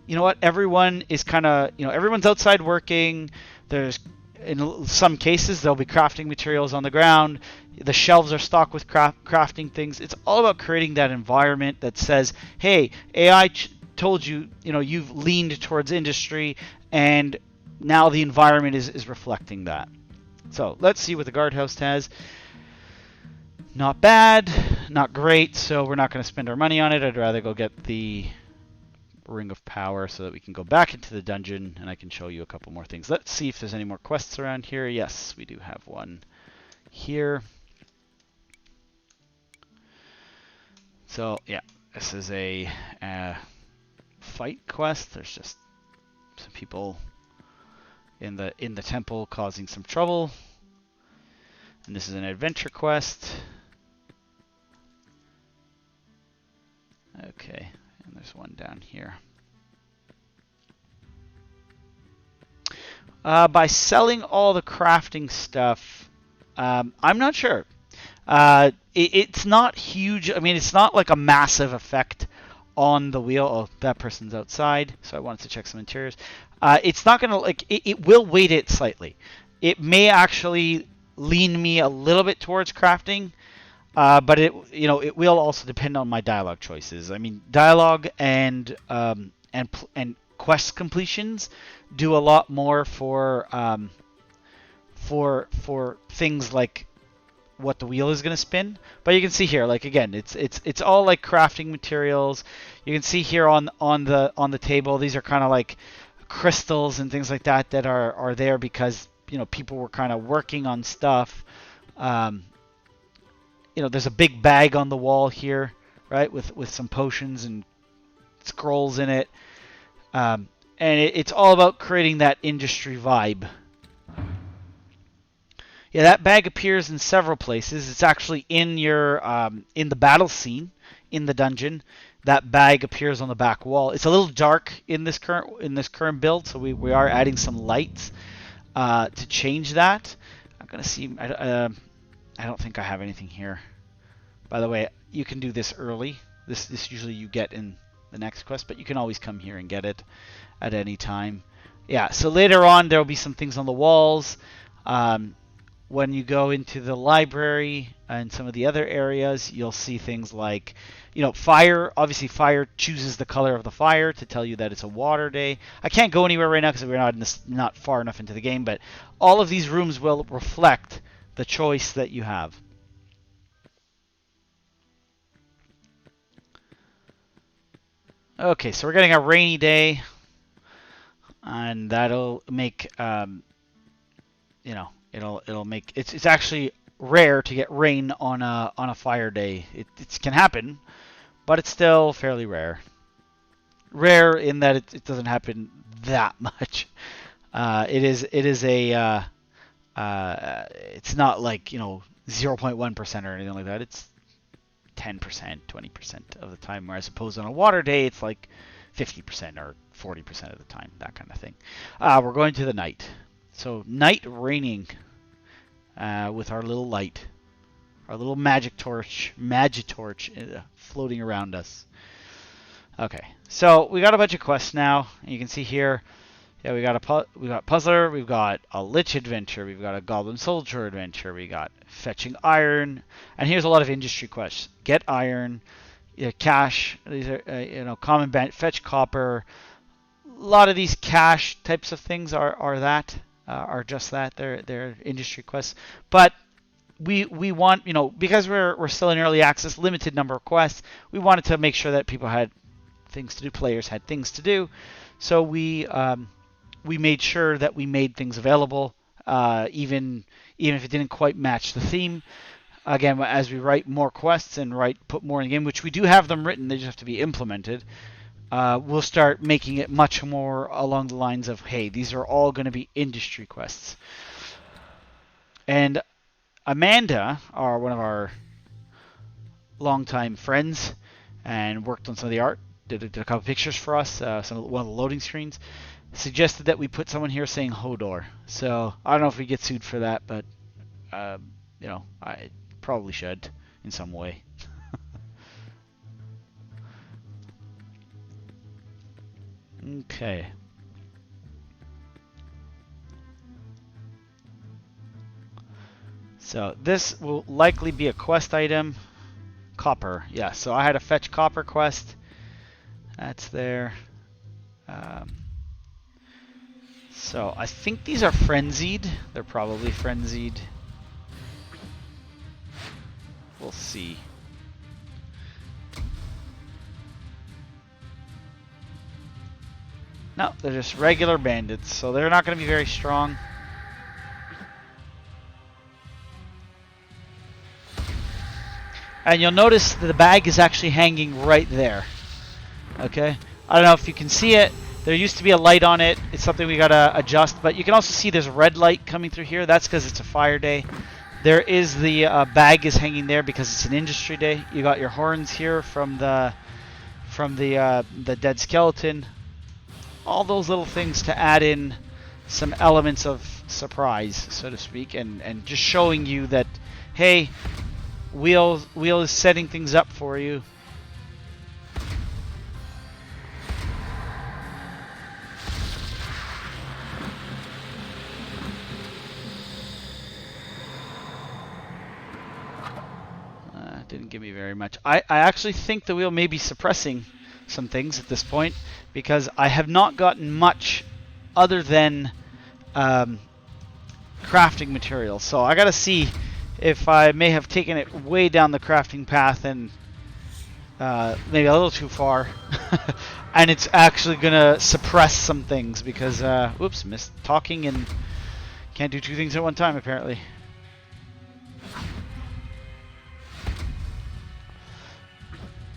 what, everyone is kind of, everyone's outside working. There's, in some cases, there'll be crafting materials on the ground. The shelves are stocked with crafting things. It's all about creating that environment that says, hey, AI told you, you've leaned towards industry, and now the environment is reflecting that. So let's see what the guardhouse has. Not bad, not great, so we're not going to spend our money on it. I'd rather go get the ring of power so that we can go back into the dungeon and I can show you a couple more things. Let's see if there's any more quests around here. Yes, we do have one here. So yeah, this is a fight quest. There's just some people in the temple causing some trouble, and this is an adventure quest. Okay, and there's one down here. By selling all the crafting stuff, I'm not sure. It's not huge. I mean, it's not like a massive effect on the wheel. Oh, that person's outside, so I wanted to check some interiors. It's not gonna, it will weight it slightly. It may actually lean me a little bit towards crafting. But it will also depend on my dialogue choices. I mean, dialogue and quest completions do a lot more for things like what the wheel is going to spin. But you can see here, like again, it's all like crafting materials. You can see here on the table, these are kind of like crystals and things like that that are there because people were kind of working on stuff. There's a big bag on the wall here, right, with some potions and scrolls in it. And it's all about creating that industry vibe. Yeah, that bag appears in several places. It's actually in your in the battle scene in the dungeon. That bag appears on the back wall. It's a little dark in this current build, so we are adding some lights to change that. I'm gonna see. I don't think I have anything here. By the way, you can do this early. This usually you get in the next quest, but you can always come here and get it at any time. Yeah, so later on there will be some things on the walls. When you go into the library and some of the other areas, you'll see things like, fire. Obviously, fire chooses the color of the fire to tell you that it's a water day. I can't go anywhere right now because we're not far enough into the game, but all of these rooms will reflect the choice that you have. Okay, so we're getting a rainy day, and that'll make it'll make it's actually rare to get rain on a fire day. It can happen, but it's still fairly rare. Rare in that it doesn't happen that much. It is a it's not like 0.1% or anything like that. It's 10%, 20% of the time, whereas opposed on a water day, it's like 50% or 40% of the time, that kind of thing. We're going to the night. So night raining with our little light, our little magic torch floating around us. Okay, so we got a bunch of quests now. You can see here, yeah, we got puzzler, we've got a lich adventure, we've got a goblin soldier adventure, we got fetching iron, and here's a lot of industry quests. Get iron, cash. These are common fetch copper. A lot of these cash types of things are just that. They're industry quests, but we want because we're still in early access, limited number of quests. We wanted to make sure that people had things to do, players had things to do, so we made sure that we made things available, even if it didn't quite match the theme. Again, as we write more quests and put more in the game, which we do have them written, they just have to be implemented. We'll start making it much more along the lines of, hey, these are all going to be industry quests. And Amanda, one of our longtime friends, and worked on some of the art, did a couple pictures for us, one of the loading screens, suggested that we put someone here saying Hodor. So I don't know if we get sued for that, but I probably should in some way. Okay. So this will likely be a quest item. Copper. Yeah, so I had a fetch copper quest. That's there. So I think these are frenzied. They're probably frenzied. We'll see. No, they're just regular bandits, so they're not going to be very strong. And you'll notice that the bag is actually hanging right there. Okay? I don't know if you can see it. There used to be a light on it. It's something we got to adjust. But you can also see there's a red light coming through here. That's because it's a fire day. There is the bag is hanging there because it's an industry day. You got your horns here from the dead skeleton. All those little things to add in some elements of surprise, so to speak, and just showing you that, hey, Wheel is setting things up for you. didn't give me very much. I actually think the wheel may be suppressing some things at this point because I have not gotten much other than crafting materials. So I gotta see if I may have taken it way down the crafting path and maybe a little too far. And it's actually gonna suppress some things because, whoops, missed talking and can't do two things at one time apparently.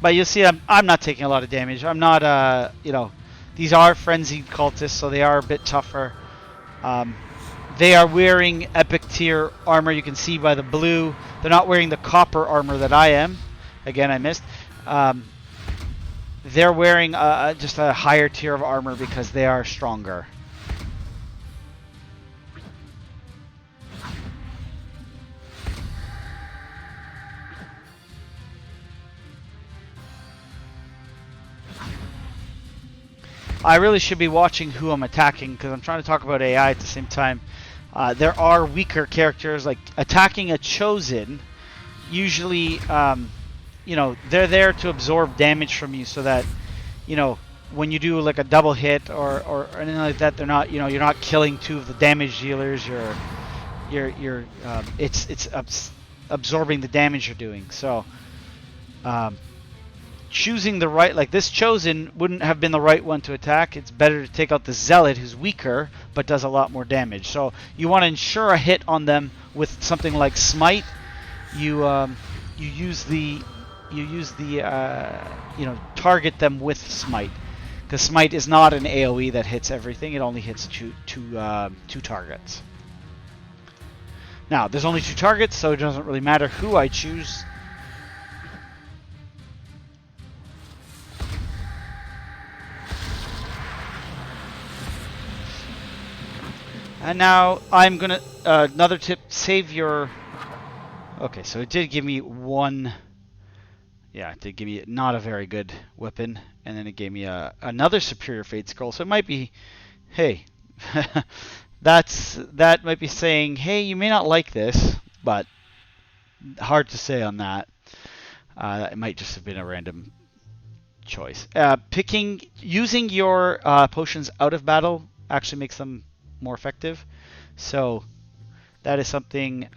But you'll see I'm not taking a lot of damage. I'm not, you know, these are frenzied cultists, so they are a bit tougher. They are wearing epic tier armor. You can see by the blue. They're not wearing the copper armor that I am. Again, I missed. They're wearing just a higher tier of armor because they are stronger. I really should be watching who I'm attacking because I'm trying to talk about AI at the same time. There are weaker characters, like attacking a chosen. Usually, you know, they're there to absorb damage from you, so that, you know, when you do like a double hit or anything like that, they're not, you know, you're not killing two of the damage dealers. It's absorbing the damage you're doing. So, choosing the right, like this chosen wouldn't have been the right one to attack. It's better to take out the zealot who's weaker but does a lot more damage. So you want to ensure a hit on them with something like smite. You use the you know, target them with smite, because smite is not an AoE that hits everything. It only hits two targets. Now there's only two targets, so it doesn't really matter who I choose. And now I'm gonna, another tip, save your, okay, so it did give me one, yeah, it did give me not a very good weapon, and then it gave me another superior fate scroll, so it might be, hey, that might be saying, hey, you may not like this, but hard to say on that. It might just have been a random choice. Using your potions out of battle actually makes them more effective, so that is something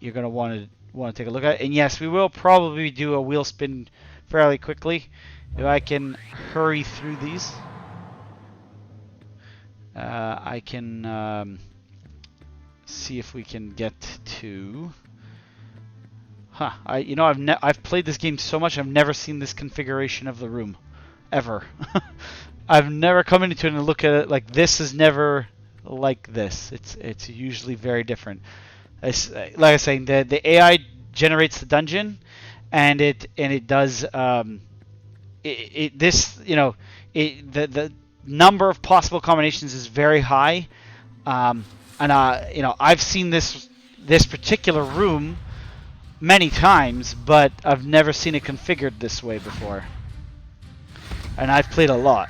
you're going to want to take a look at. And yes, we will probably do a wheel spin fairly quickly. If I can hurry through these, I can see if we can get to. You know, I've played this game so much, I've never seen this configuration of the room ever. I've never come into it and look at it like this. Is never like this. It's usually very different. Like I was saying, the AI generates the dungeon, and it does this, you know, the number of possible combinations is very high, and you know, I've seen this particular room many times, but I've never seen it configured this way before, and I've played a lot.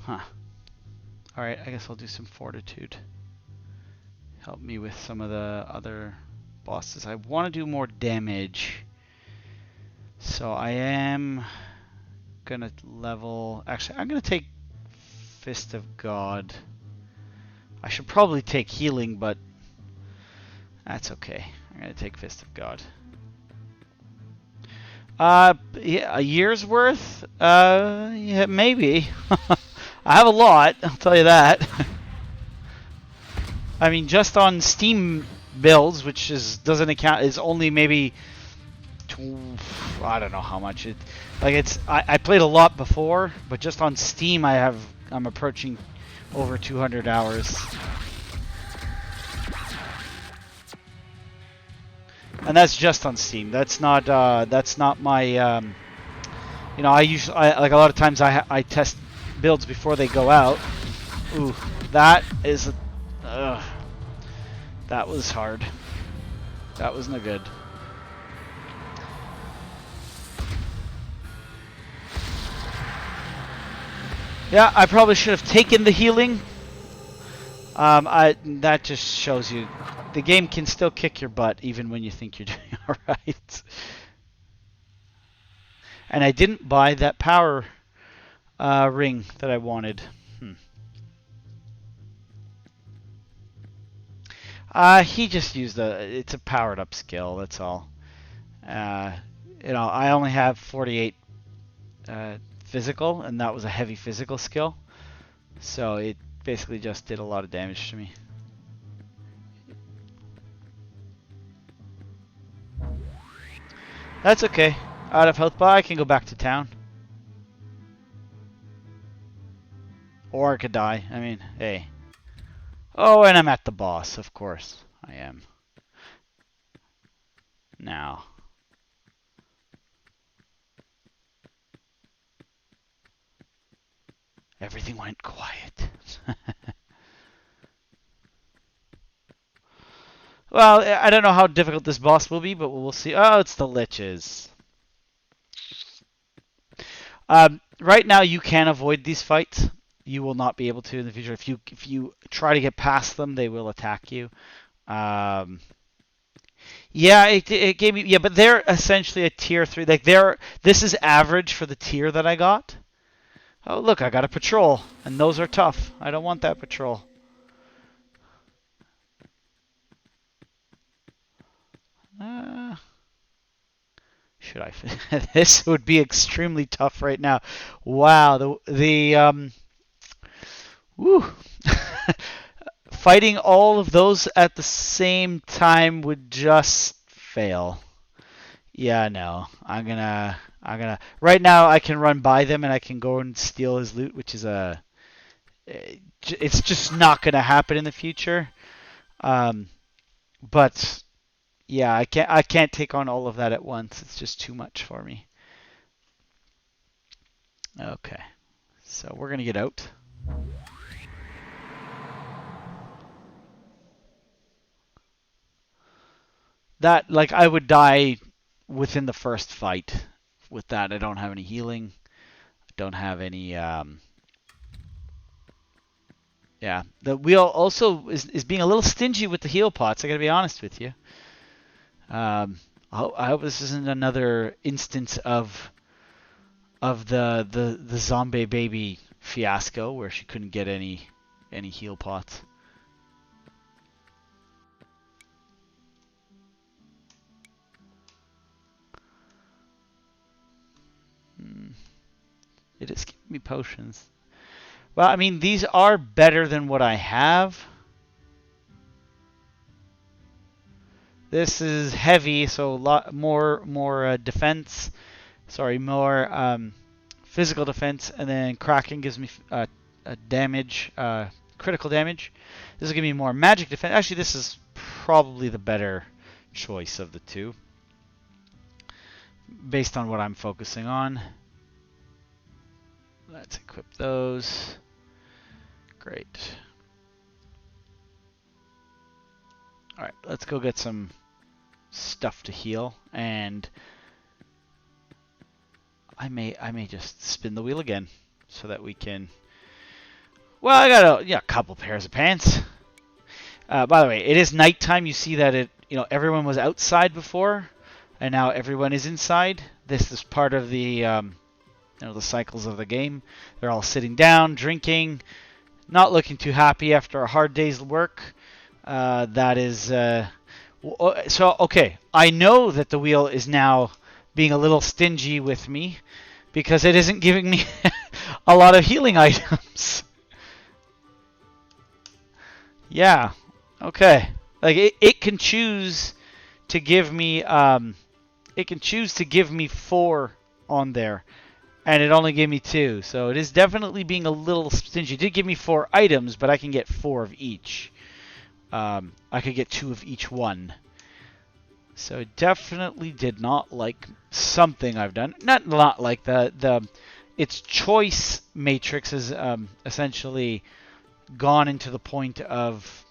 Huh. Alright, I guess I'll do some fortitude. Help me with some of the other bosses. I want to do more damage. So I am gonna level... Actually, I'm gonna take Fist of God. I should probably take healing, but that's okay. I'm gonna take Fist of God. Yeah, a year's worth? Yeah, maybe. I have a lot, I'll tell you that. I mean, just on Steam builds, which doesn't account, is only maybe I don't know how much it. Like I played a lot before, but just on Steam I'm approaching over 200 hours. And that's just on Steam. That's not my you know, like a lot of times I test builds before they go out. Ooh, that was hard. That was no good. Yeah, I probably should have taken the healing. That just shows you the game can still kick your butt even when you think you're doing all right. And I didn't buy that power ring that I wanted. He just used it's a powered up skill. That's all. You know, I only have 48 physical, and that was a heavy physical skill. So it basically just did a lot of damage to me. That's okay. Out of health, but I can go back to town. Or I could die. I mean, hey. Oh, and I'm at the boss, of course. I am. Now. Everything went quiet. Well, I don't know how difficult this boss will be, but we'll see. Oh, it's the liches. Right now, you can avoid these fights. You will not be able to in the future. If you try to get past them, they will attack you. Yeah, it gave me. Yeah, but they're essentially a tier 3. Like this is average for the tier that I got. Oh, look, I got a patrol, and those are tough. I don't want that patrol. Should I? This would be extremely tough right now. Wow, woo. Fighting all of those at the same time would just fail. Yeah, no. I'm gonna. Right now, I can run by them and I can go and steal his loot, which is it's just not gonna happen in the future. But yeah, I can't take on all of that at once. It's just too much for me. Okay, so we're gonna get out. That, like, I would die within the first fight. With that, I don't have any healing. I don't have any. Yeah, the wheel also is being a little stingy with the heal pots. I gotta be honest with you. I hope this isn't another instance of the zombie baby fiasco where she couldn't get any heal pots. It is giving me potions. Well, I mean, these are better than what I have. This is heavy, so a lot more defense. Sorry, more physical defense, and then Kraken gives me a damage, critical damage. This will give me more magic defense. Actually, this is probably the better choice of the two, based on what I'm focusing on. Let's equip those. Great. Alright, let's go get some stuff to heal, and I may just spin the wheel again so that we can. Well, I got a couple pairs of pants. By the way, it is nighttime. You see that everyone was outside before, and now everyone is inside. This is part of the the cycles of the game. They're all sitting down, drinking, not looking too happy after a hard day's work. That is so okay. I know that the wheel is now being a little stingy with me because it isn't giving me a lot of healing items. Yeah, Okay. Like it can choose to give me it can choose to give me 4 on there, and it only gave me 2. So it is definitely being a little stingy. It did give me 4 items, but I can get 4 of each. I could get 2 of each one. So it definitely did not like something I've done. Not like the its choice matrix is essentially gone into the point of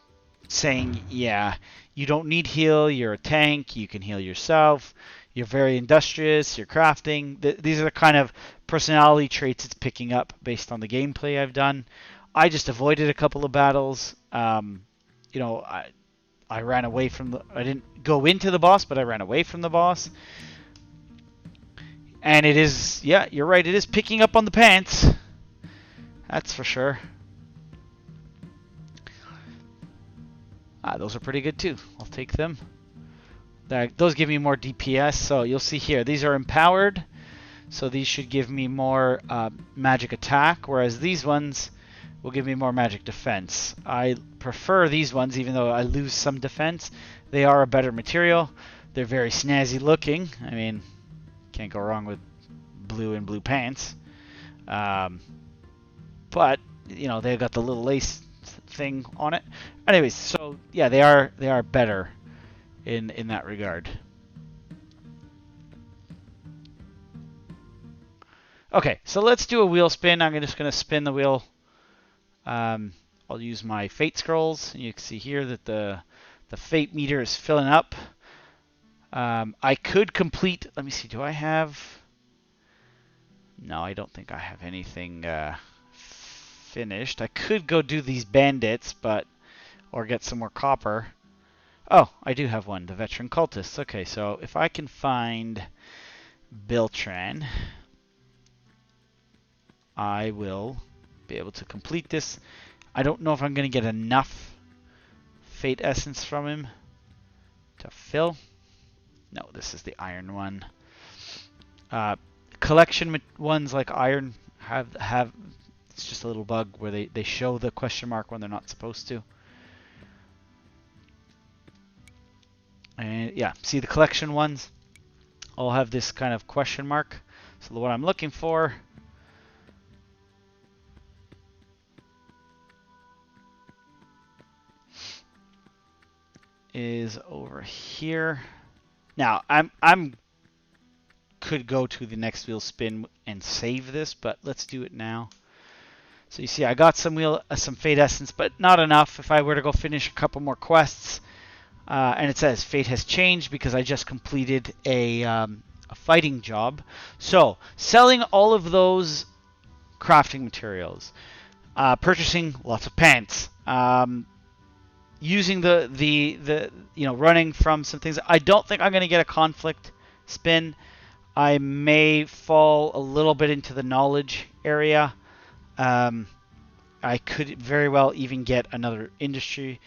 saying, yeah, you don't need heal, you're a tank, you can heal yourself, you're very industrious, you're crafting. These are the kind of personality traits it's picking up based on the gameplay I've done. I just avoided a couple of battles. You know, I ran away from the... I didn't go into the boss, but I ran away from the boss. And it is... Yeah, you're right, it is picking up on the pants. That's for sure. Those are pretty good too. I'll take them. Those give me more DPS. So you'll see here, these are empowered. So these should give me more magic attack, whereas these ones will give me more magic defense. I prefer these ones, even though I lose some defense. They are a better material. They're very snazzy looking. I mean, can't go wrong with blue and blue pants. But, you know, they've got the little lace thing on it. Anyways, so yeah, they are better in that regard. Okay, so let's do a wheel spin. I'm just going to spin the wheel. I'll use my fate scrolls. You can see here that the fate meter is filling up. I could complete... Let me see, do I have... No, I don't think I have anything finished. I could go do these bandits, but... Or get some more copper. Oh, I do have one, the veteran cultists. Okay, so if I can find Biltran, I will be able to complete this. I don't know if I'm going to get enough fate essence from him to fill. No, this is the iron one. Collection ones like iron have it's just a little bug where they show the question mark when they're not supposed to. And yeah, see the collection ones all have this kind of question mark. So what I'm looking for is over here. Now I'm could go to the next wheel spin and save this, but let's do it now. So you see I got some fate essence, but not enough. If I were to go finish a couple more quests, and it says fate has changed because I just completed a fighting job. So selling all of those crafting materials, purchasing lots of pants, using the you know, running from some things. I don't think I'm going to get a conflict spin. I may fall a little bit into the knowledge area. I could very well even get another industry.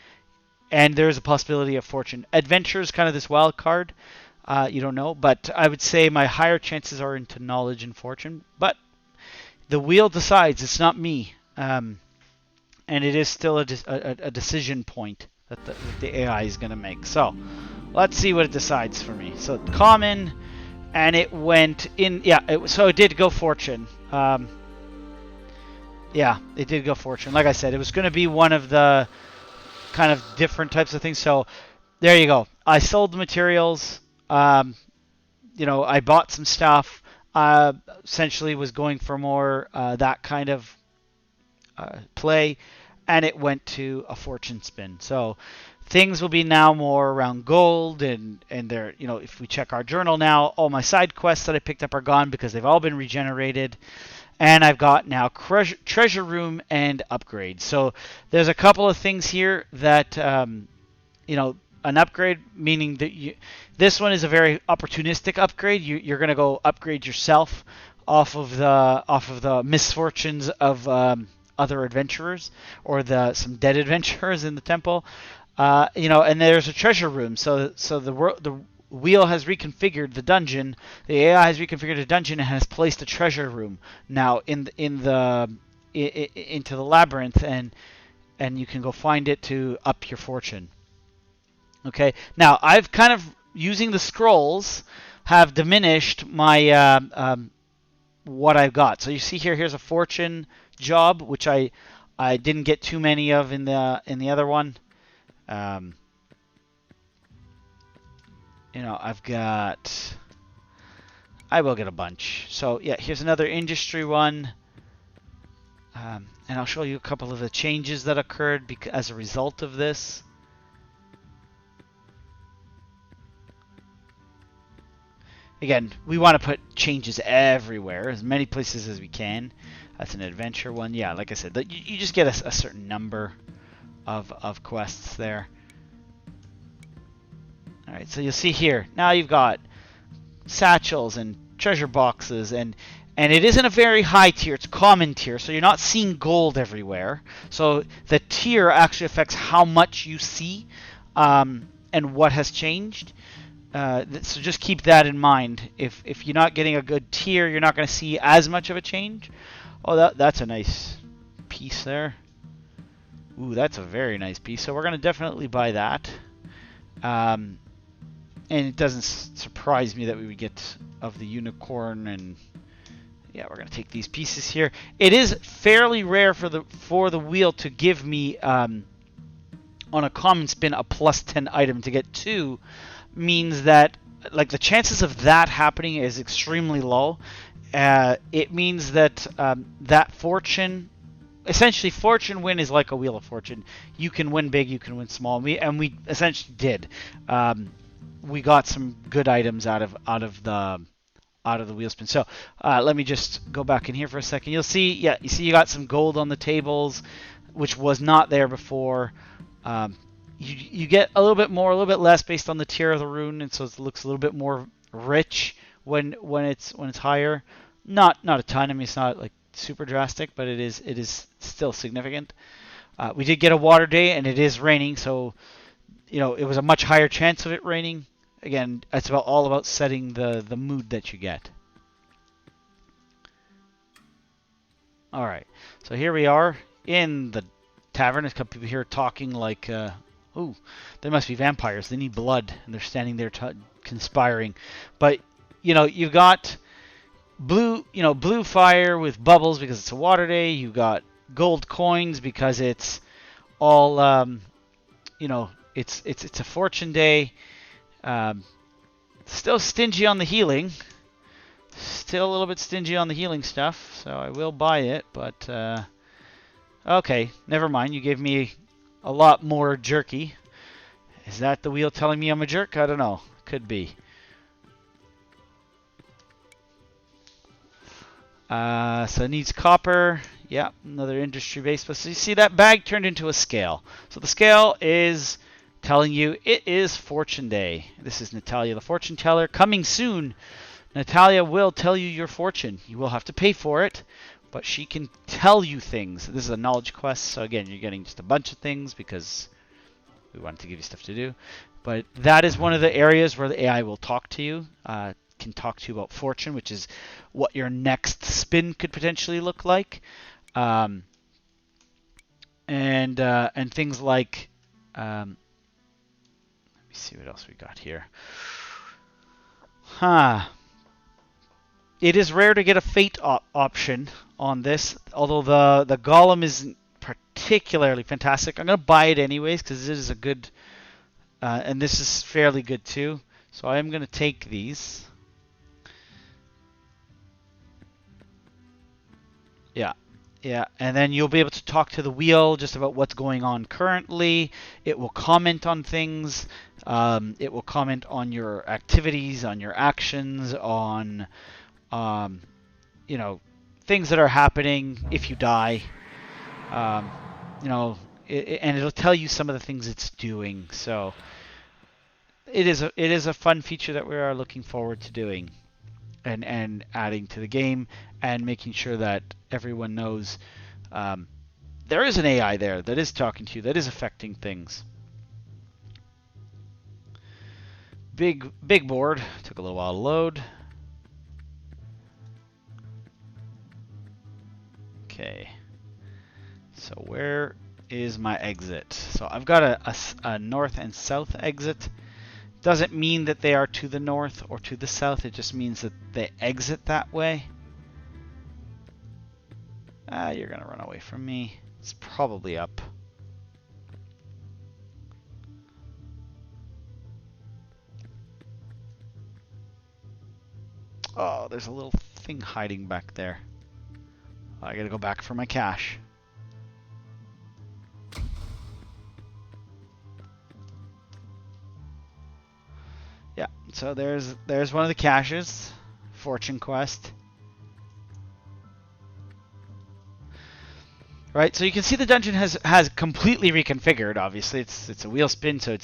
And there's a possibility of fortune. Adventure is kind of this wild card. You don't know. But I would say my higher chances are into knowledge and fortune. But the wheel decides. It's not me. And it is still a decision point that the AI is going to make. So let's see what it decides for me. So common, and it went in. Yeah, so it did go fortune. Yeah, it did go fortune. Like I said, it was going to be one of the kind of different types of things. So there you go. I sold the materials. You know, I bought some stuff. Essentially was going for more that kind of play, and it went to a fortune spin. So things will be now more around gold, and they're, you know, if we check our journal now, all my side quests that I picked up are gone because they've all been regenerated. And I've got now treasure room and upgrade. So there's a couple of things here that, you know, an upgrade, meaning that this one is a very opportunistic upgrade. You're going to go upgrade yourself off of the misfortunes of other adventurers, or some dead adventurers in the temple. You know, and there's a treasure room. So the wheel has reconfigured the dungeon. The AI has reconfigured the dungeon and has placed a treasure room now into the labyrinth, and and you can go find it to up your fortune. Okay, now I've kind of, using the scrolls, have diminished my what I've got. So you see here, here's a fortune job, which I didn't get too many of in the other one. You know, I will get a bunch. So yeah, here's another industry one. And I'll show you a couple of the changes that occurred as a result of this. Again, we want to put changes everywhere, as many places as we can. That's an adventure one. Yeah, like I said, you just get a certain number of quests there. All right, so you'll see here, now you've got satchels and treasure boxes, and it isn't a very high tier, it's common tier, so you're not seeing gold everywhere. So the tier actually affects how much you see and what has changed. So just keep that in mind. If you're not getting a good tier, you're not going to see as much of a change. Oh, that's a nice piece there. Ooh, that's a very nice piece. So we're going to definitely buy that. And it doesn't surprise me that we would get of the unicorn, and yeah, we're going to take these pieces here. It is fairly rare for the wheel to give me on a common spin a plus 10 item. To get 2 means that, like, the chances of that happening is extremely low. It means that that fortune, essentially, fortune win is like a wheel of fortune. You can win big, you can win small. We essentially did. We got some good items out of the wheel spin. So let me just go back in here for a second. You'll see, yeah, you got some gold on the tables, which was not there before. You get a little bit more, a little bit less based on the tier of the rune, and so it looks a little bit more rich when it's higher. Not a ton. I mean, it's not like super drastic, but it is still significant. We did get a water day, and it is raining, so you know it was a much higher chance of it raining. Again, it's all about setting the mood that you get. All right, so here we are in the tavern. There's a couple people here talking like, "Ooh, there must be vampires. They need blood," and they're standing there conspiring. But you know, you've got blue fire with bubbles because it's a water day. You got gold coins because it's all, you know, it's a fortune day. Still stingy on the healing. Still a little bit stingy on the healing stuff, so I will buy it, but okay, never mind. You gave me a lot more jerky. Is that the wheel telling me I'm a jerk? I don't know. Could be. So it needs copper. Yeah, another industry base. But so you see that bag turned into a scale. So the scale is telling you it is Fortune Day. This is Natalia, the fortune teller. Coming soon, Natalia will tell you your fortune. You will have to pay for it, but she can tell you things. This is a knowledge quest, so again, you're getting just a bunch of things because we wanted to give you stuff to do. But that is one of the areas where the AI will talk to you. Can talk to you about fortune, which is what your next spin could potentially look like, and things like. Let me see what else we got here. It is rare to get a fate option on this, although the golem isn't particularly fantastic. I'm going to buy it anyways because it is a good, and this is fairly good too. So I am going to take these. Yeah, and then you'll be able to talk to the wheel just about what's going on currently. It will comment on things. It will comment on your activities, on your actions, on you know, things that are happening if you die. You know, and it'll tell you some of the things it's doing. So it is a fun feature that we are looking forward to doing. And adding to the game and making sure that everyone knows there is an AI there that is talking to you, that is affecting things. Big board. Took a little while to load. Okay. So where is my exit. So I've got a north and south exit. Doesn't mean that they are to the north or to the south. It just means that they exit that way. You're going to run away from me. It's probably up. Oh, there's a little thing hiding back there. I got to go back for my cache. Yeah, so there's one of the caches, Fortune Quest. Right, so you can see the dungeon has completely reconfigured. Obviously, it's a wheel spin, so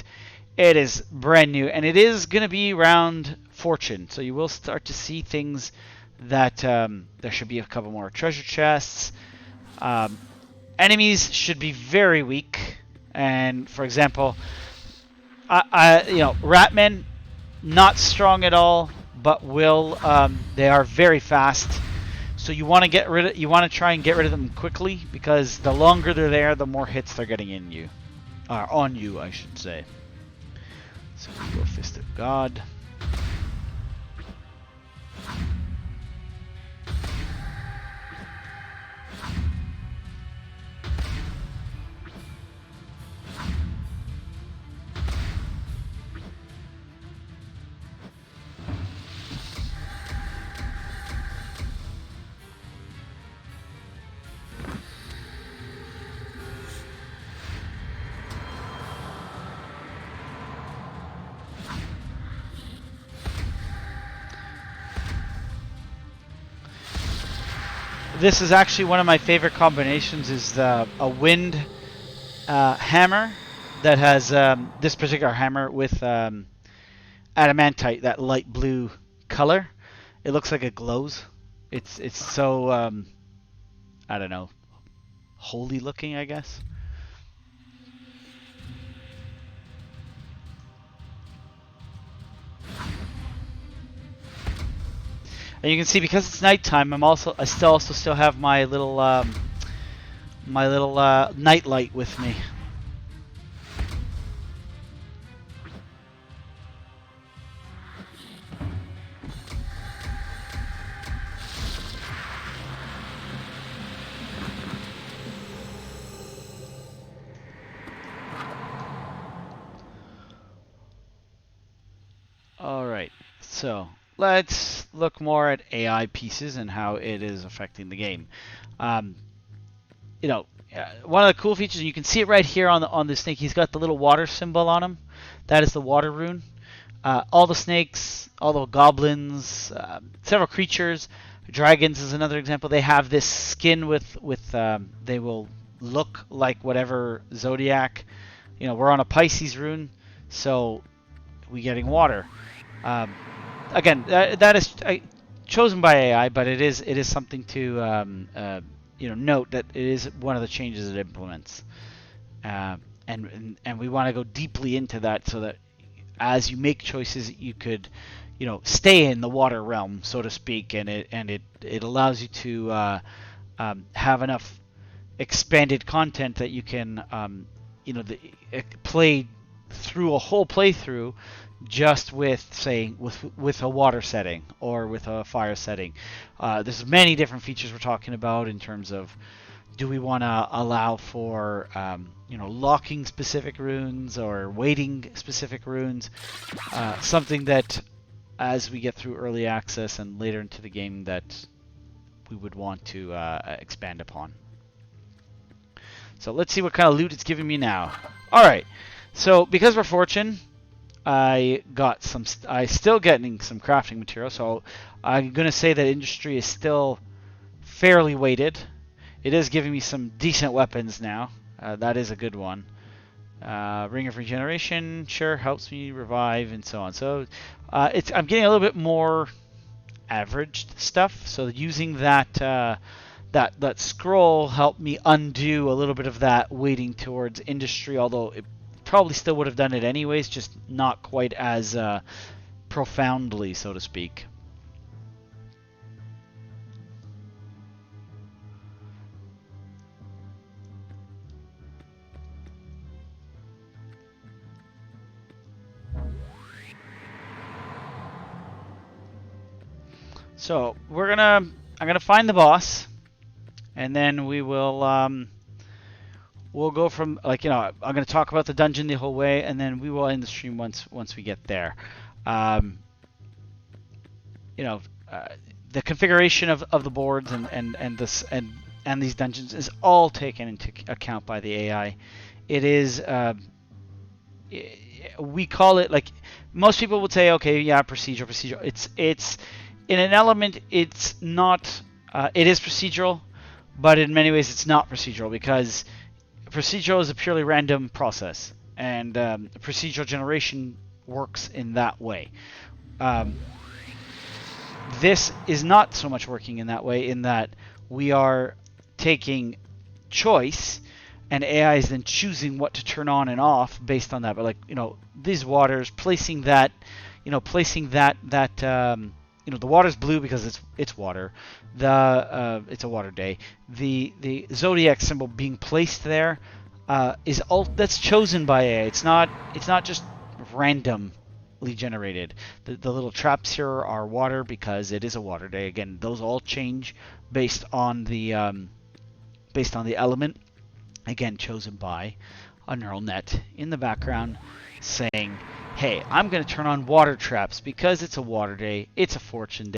it is brand new, and it is going to be around Fortune. So you will start to see things that there should be a couple more treasure chests. Enemies should be very weak, and for example, Ratmen. Not strong at all, but they are very fast. So you want to try and get rid of them quickly, because the longer they're there, the more hits they're getting on you, I should say. So we go Fist of God. This is actually one of my favorite combinations. Is a wind hammer that has this particular hammer with adamantite, that light blue color. It looks like it glows. It's so I don't know, holy looking, I guess. And you can see, because it's nighttime, I still have my little night light with me. All right, so let's look more at AI pieces and how it is affecting the game. One of the cool features, and you can see it right here on the snake, he's got the little water symbol on him. That is the water rune. All the snakes, all the goblins, several creatures, dragons is another example. They have this skin with they will look like whatever zodiac. We're on a Pisces rune, so we're getting water. Again, that is chosen by AI, but it is something to note that it is one of the changes it implements, and we want to go deeply into that, so that as you make choices, you could stay in the water realm, so to speak, and it allows you to have enough expanded content that you can play through a whole playthrough just with a water setting or with a fire setting. There's many different features we're talking about in terms of, do we want to allow for locking specific runes or waiting specific runes, something that as we get through early access and later into the game that we would want to expand upon. So let's see what kind of loot it's giving me now. Alright, so because we're Fortune, I still getting some crafting material, so I'm going to say that industry is still fairly weighted. It is giving me some decent weapons now. That is a good one. Ring of Regeneration, sure, helps me revive and so on. So I'm getting a little bit more averaged stuff. So using that scroll helped me undo a little bit of that weighting towards industry, although it probably still would have done it anyways, just not quite as profoundly, so to speak. So I'm gonna find the boss, and then we'll go from, like, I'm gonna talk about the dungeon the whole way, and then we will end the stream once we get there. Um, you know, uh, the configuration of the boards and these dungeons is all taken into account by the AI. It is we call it, like, most people would say, okay, yeah, procedural. It's in an element, it's not. It is procedural, but in many ways, it's not procedural, because procedural is a purely random process, and procedural generation works in that way. This is not so much working in that way, in that we are taking choice, and AI is then choosing what to turn on and off based on that. But, like, these waters, placing that, the water's blue because it's water. It's a water day. The zodiac symbol being placed there is all that's chosen by AI. It's not just randomly generated. The little traps here are water because it is a water day. Again, those all change based on the element. Again, chosen by a neural net in the background, saying, hey, I'm going to turn on water traps because it's a water day, it's a fortune day.